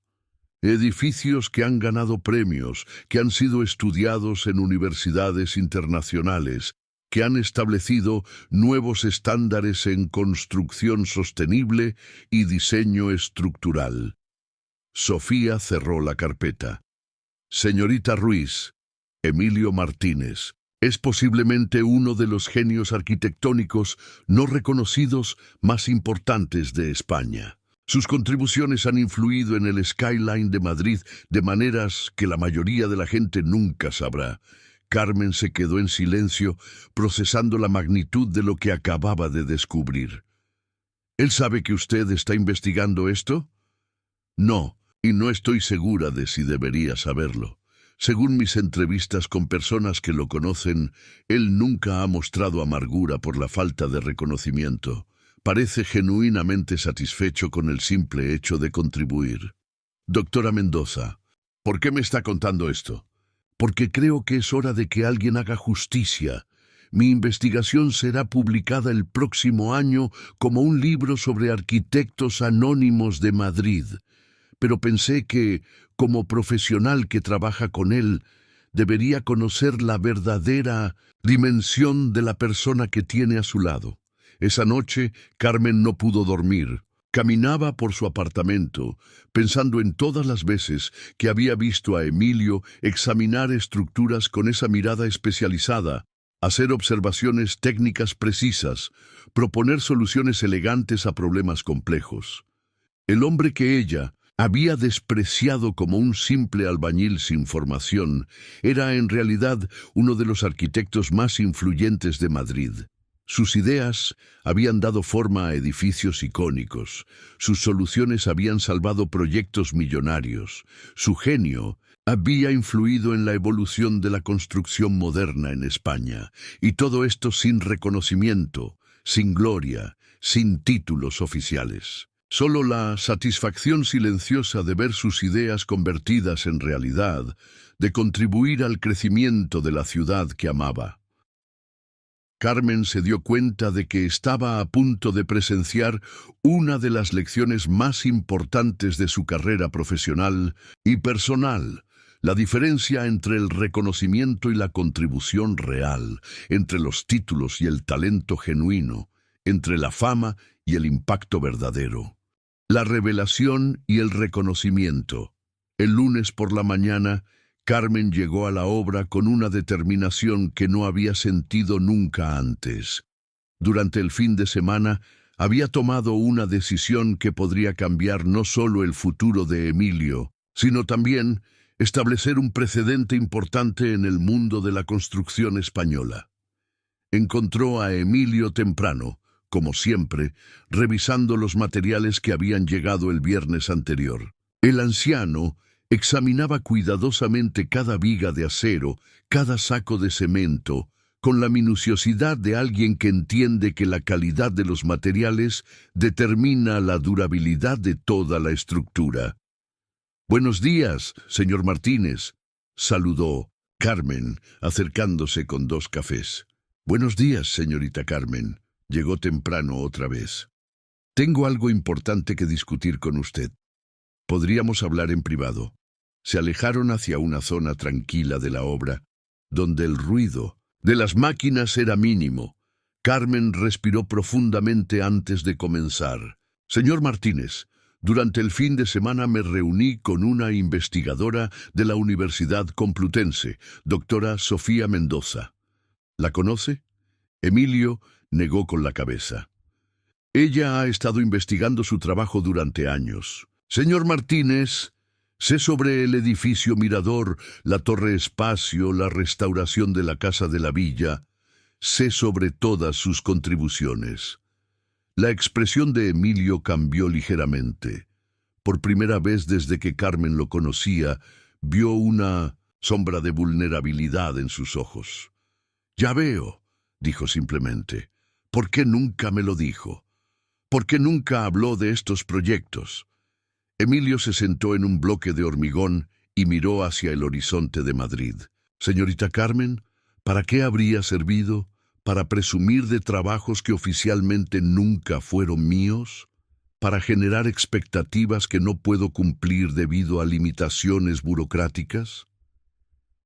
Edificios que han ganado premios, que han sido estudiados en universidades internacionales, que han establecido nuevos estándares en construcción sostenible y diseño estructural. Sofía cerró la carpeta. Señorita Ruiz, Emilio Martínez es posiblemente uno de los genios arquitectónicos no reconocidos más importantes de España. Sus contribuciones han influido en el skyline de Madrid de maneras que la mayoría de la gente nunca sabrá. Carmen se quedó en silencio, procesando la magnitud de lo que acababa de descubrir. ¿Él sabe que usted está investigando esto? No, y no estoy segura de si debería saberlo. Según mis entrevistas con personas que lo conocen, él nunca ha mostrado amargura por la falta de reconocimiento. parece genuinamente satisfecho con el simple hecho de contribuir. Doctora Mendoza, ¿por qué me está contando esto? Porque creo que es hora de que alguien haga justicia. Mi investigación será publicada el próximo año como un libro sobre arquitectos anónimos de Madrid. Pero pensé que, como profesional que trabaja con él, debería conocer la verdadera dimensión de la persona que tiene a su lado. Esa noche, Carmen no pudo dormir. Caminaba por su apartamento, pensando en todas las veces que había visto a Emilio examinar estructuras con esa mirada especializada, hacer observaciones técnicas precisas, proponer soluciones elegantes a problemas complejos. El hombre que ella había despreciado como un simple albañil sin formación era en realidad uno de los arquitectos más influyentes de Madrid. Sus ideas habían dado forma a edificios icónicos, sus soluciones habían salvado proyectos millonarios, su genio había influido en la evolución de la construcción moderna en España, y todo esto sin reconocimiento, sin gloria, sin títulos oficiales. Solo la satisfacción silenciosa de ver sus ideas convertidas en realidad, de contribuir al crecimiento de la ciudad que amaba. Carmen se dio cuenta de que estaba a punto de presenciar una de las lecciones más importantes de su carrera profesional y personal, la diferencia entre el reconocimiento y la contribución real, entre los títulos y el talento genuino, entre la fama y el impacto verdadero. La revelación y el reconocimiento. El lunes por la mañana, Carmen llegó a la obra con una determinación que no había sentido nunca antes. Durante el fin de semana, había tomado una decisión que podría cambiar no solo el futuro de Emilio, sino también establecer un precedente importante en el mundo de la construcción española. Encontró a Emilio temprano, como siempre, revisando los materiales que habían llegado el viernes anterior. El anciano examinaba cuidadosamente cada viga de acero, cada saco de cemento, con la minuciosidad de alguien que entiende que la calidad de los materiales determina la durabilidad de toda la estructura. «Buenos días, señor Martínez», saludó Carmen, acercándose con 2 cafés. «Buenos días, señorita Carmen», llegó temprano otra vez. «Tengo algo importante que discutir con usted. Podríamos hablar en privado». Se alejaron hacia una zona tranquila de la obra, donde el ruido de las máquinas era mínimo. Carmen respiró profundamente antes de comenzar. «Señor Martínez, durante el fin de semana me reuní con una investigadora de la Universidad Complutense, doctora Sofía Mendoza. ¿La conoce?» Emilio negó con la cabeza. «Ella ha estado investigando su trabajo durante años. Señor Martínez, sé sobre el edificio Mirador, la Torre Espacio, la restauración de la Casa de la Villa. Sé sobre todas sus contribuciones». La expresión de Emilio cambió ligeramente. Por primera vez desde que Carmen lo conocía, vio una sombra de vulnerabilidad en sus ojos. «Ya veo», dijo simplemente. «¿Por qué nunca me lo dijo? ¿Por qué nunca habló de estos proyectos?» Emilio se sentó en un bloque de hormigón y miró hacia el horizonte de Madrid. «Señorita Carmen, ¿para qué habría servido? ¿Para presumir de trabajos que oficialmente nunca fueron míos? ¿Para generar expectativas que no puedo cumplir debido a limitaciones burocráticas?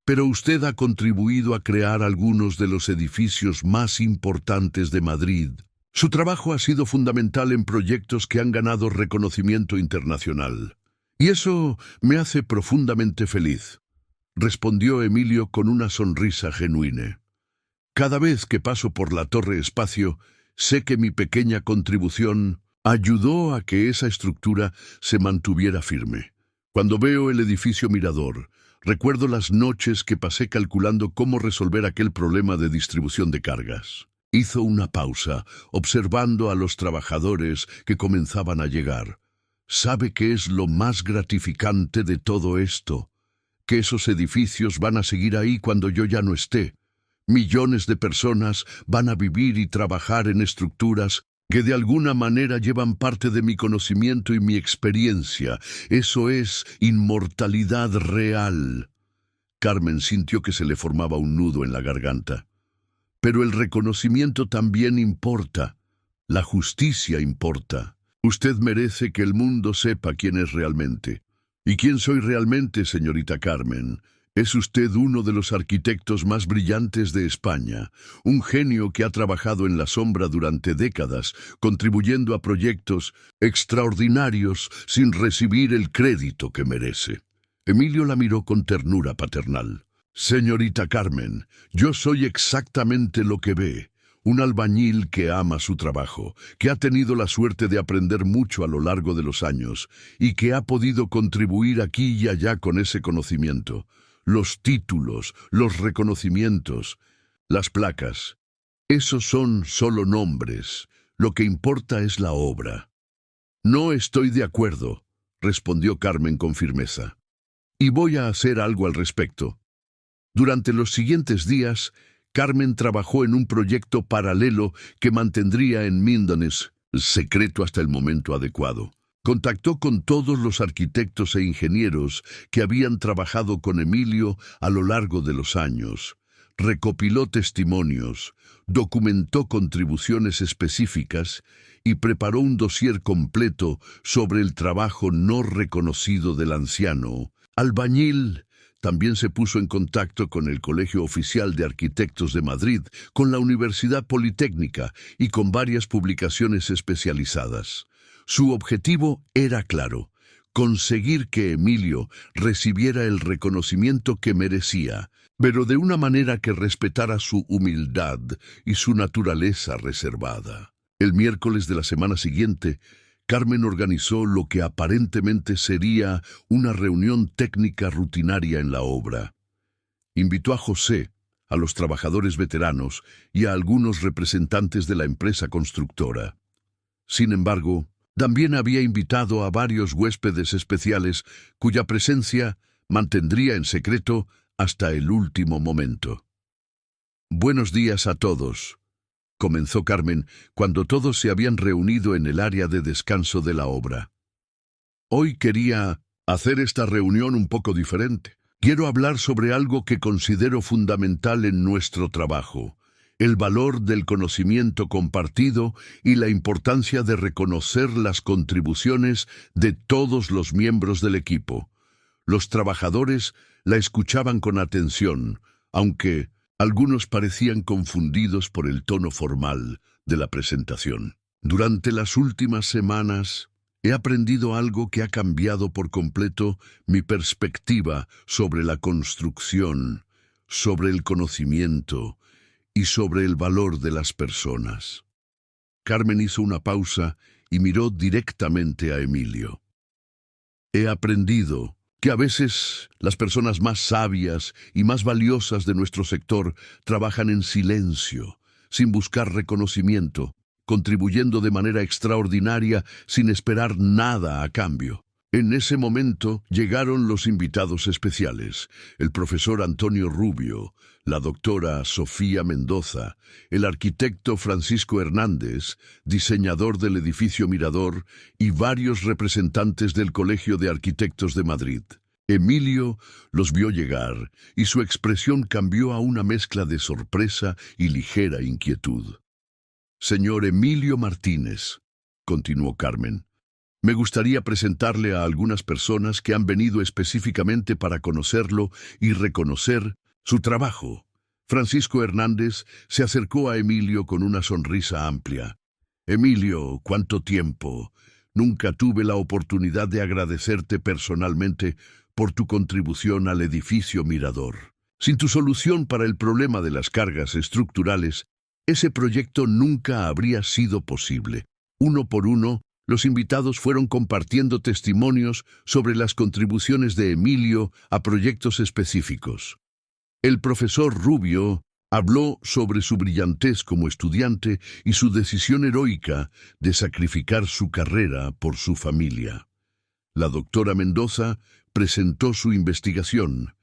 Pero usted ha contribuido a crear algunos de los edificios más importantes de Madrid. Su trabajo ha sido fundamental en proyectos que han ganado reconocimiento internacional. Y eso me hace profundamente feliz», respondió Emilio con una sonrisa genuina. «Cada vez que paso por la Torre Espacio, sé que mi pequeña contribución ayudó a que esa estructura se mantuviera firme. Cuando veo el edificio Mirador, recuerdo las noches que pasé calculando cómo resolver aquel problema de distribución de cargas». Hizo una pausa, observando a los trabajadores que comenzaban a llegar. «¿Sabe qué es lo más gratificante de todo esto? Que esos edificios van a seguir ahí cuando yo ya no esté. Millones de personas van a vivir y trabajar en estructuras que de alguna manera llevan parte de mi conocimiento y mi experiencia. Eso es inmortalidad real. Carmen sintió que se le formaba un nudo en la garganta. Pero el reconocimiento también importa. La justicia importa. Usted merece que el mundo sepa quién es realmente. ¿Y quién soy realmente, señorita Carmen? Es usted uno de los arquitectos más brillantes de España, un genio que ha trabajado en la sombra durante décadas, contribuyendo a proyectos extraordinarios sin recibir el crédito que merece. Emilio la miró con ternura paternal. Señorita Carmen, yo soy exactamente lo que ve. Un albañil que ama su trabajo, que ha tenido la suerte de aprender mucho a lo largo de los años y que ha podido contribuir aquí y allá con ese conocimiento. Los títulos, los reconocimientos, las placas. Esos son solo nombres. Lo que importa es la obra. No estoy de acuerdo, respondió Carmen con firmeza. Y voy a hacer algo al respecto. Durante los siguientes días, Carmen trabajó en un proyecto paralelo que mantendría en Mindones secreto hasta el momento adecuado. Contactó con todos los arquitectos e ingenieros que habían trabajado con Emilio a lo largo de los años. Recopiló testimonios, documentó contribuciones específicas y preparó un dossier completo sobre el trabajo no reconocido del anciano albañil. También se puso en contacto con el Colegio Oficial de Arquitectos de Madrid, con la Universidad Politécnica y con varias publicaciones especializadas. Su objetivo era claro: conseguir que Emilio recibiera el reconocimiento que merecía, pero de una manera que respetara su humildad y su naturaleza reservada. El miércoles de la semana siguiente, Carmen organizó lo que aparentemente sería una reunión técnica rutinaria en la obra. Invitó a José, a los trabajadores veteranos y a algunos representantes de la empresa constructora. Sin embargo, también había invitado a varios huéspedes especiales cuya presencia mantendría en secreto hasta el último momento. «Buenos días a todos», comenzó Carmen cuando todos se habían reunido en el área de descanso de la obra. «Hoy quería hacer esta reunión un poco diferente. Quiero hablar sobre algo que considero fundamental en nuestro trabajo: el valor del conocimiento compartido y la importancia de reconocer las contribuciones de todos los miembros del equipo». Los trabajadores la escuchaban con atención, aunque algunos parecían confundidos por el tono formal de la presentación. «Durante las últimas semanas he aprendido algo que ha cambiado por completo mi perspectiva sobre la construcción, sobre el conocimiento y sobre el valor de las personas». Carmen hizo una pausa y miró directamente a Emilio. «He aprendido que a veces las personas más sabias y más valiosas de nuestro sector trabajan en silencio, sin buscar reconocimiento, contribuyendo de manera extraordinaria sin esperar nada a cambio». En ese momento llegaron los invitados especiales: el profesor Antonio Rubio, la doctora Sofía Mendoza, el arquitecto Francisco Hernández, diseñador del edificio Mirador, y varios representantes del Colegio de Arquitectos de Madrid. Emilio los vio llegar y su expresión cambió a una mezcla de sorpresa y ligera inquietud. «Señor Emilio Martínez», continuó Carmen, «me gustaría presentarle a algunas personas que han venido específicamente para conocerlo y reconocer su trabajo». Francisco Hernández se acercó a Emilio con una sonrisa amplia. «Emilio, ¿cuánto tiempo? Nunca tuve la oportunidad de agradecerte personalmente por tu contribución al edificio Mirador. Sin tu solución para el problema de las cargas estructurales, ese proyecto nunca habría sido posible». Uno por uno, los invitados fueron compartiendo testimonios sobre las contribuciones de Emilio a proyectos específicos. El profesor Rubio habló sobre su brillantez como estudiante y su decisión heroica de sacrificar su carrera por su familia. La doctora Mendoza presentó su investigación,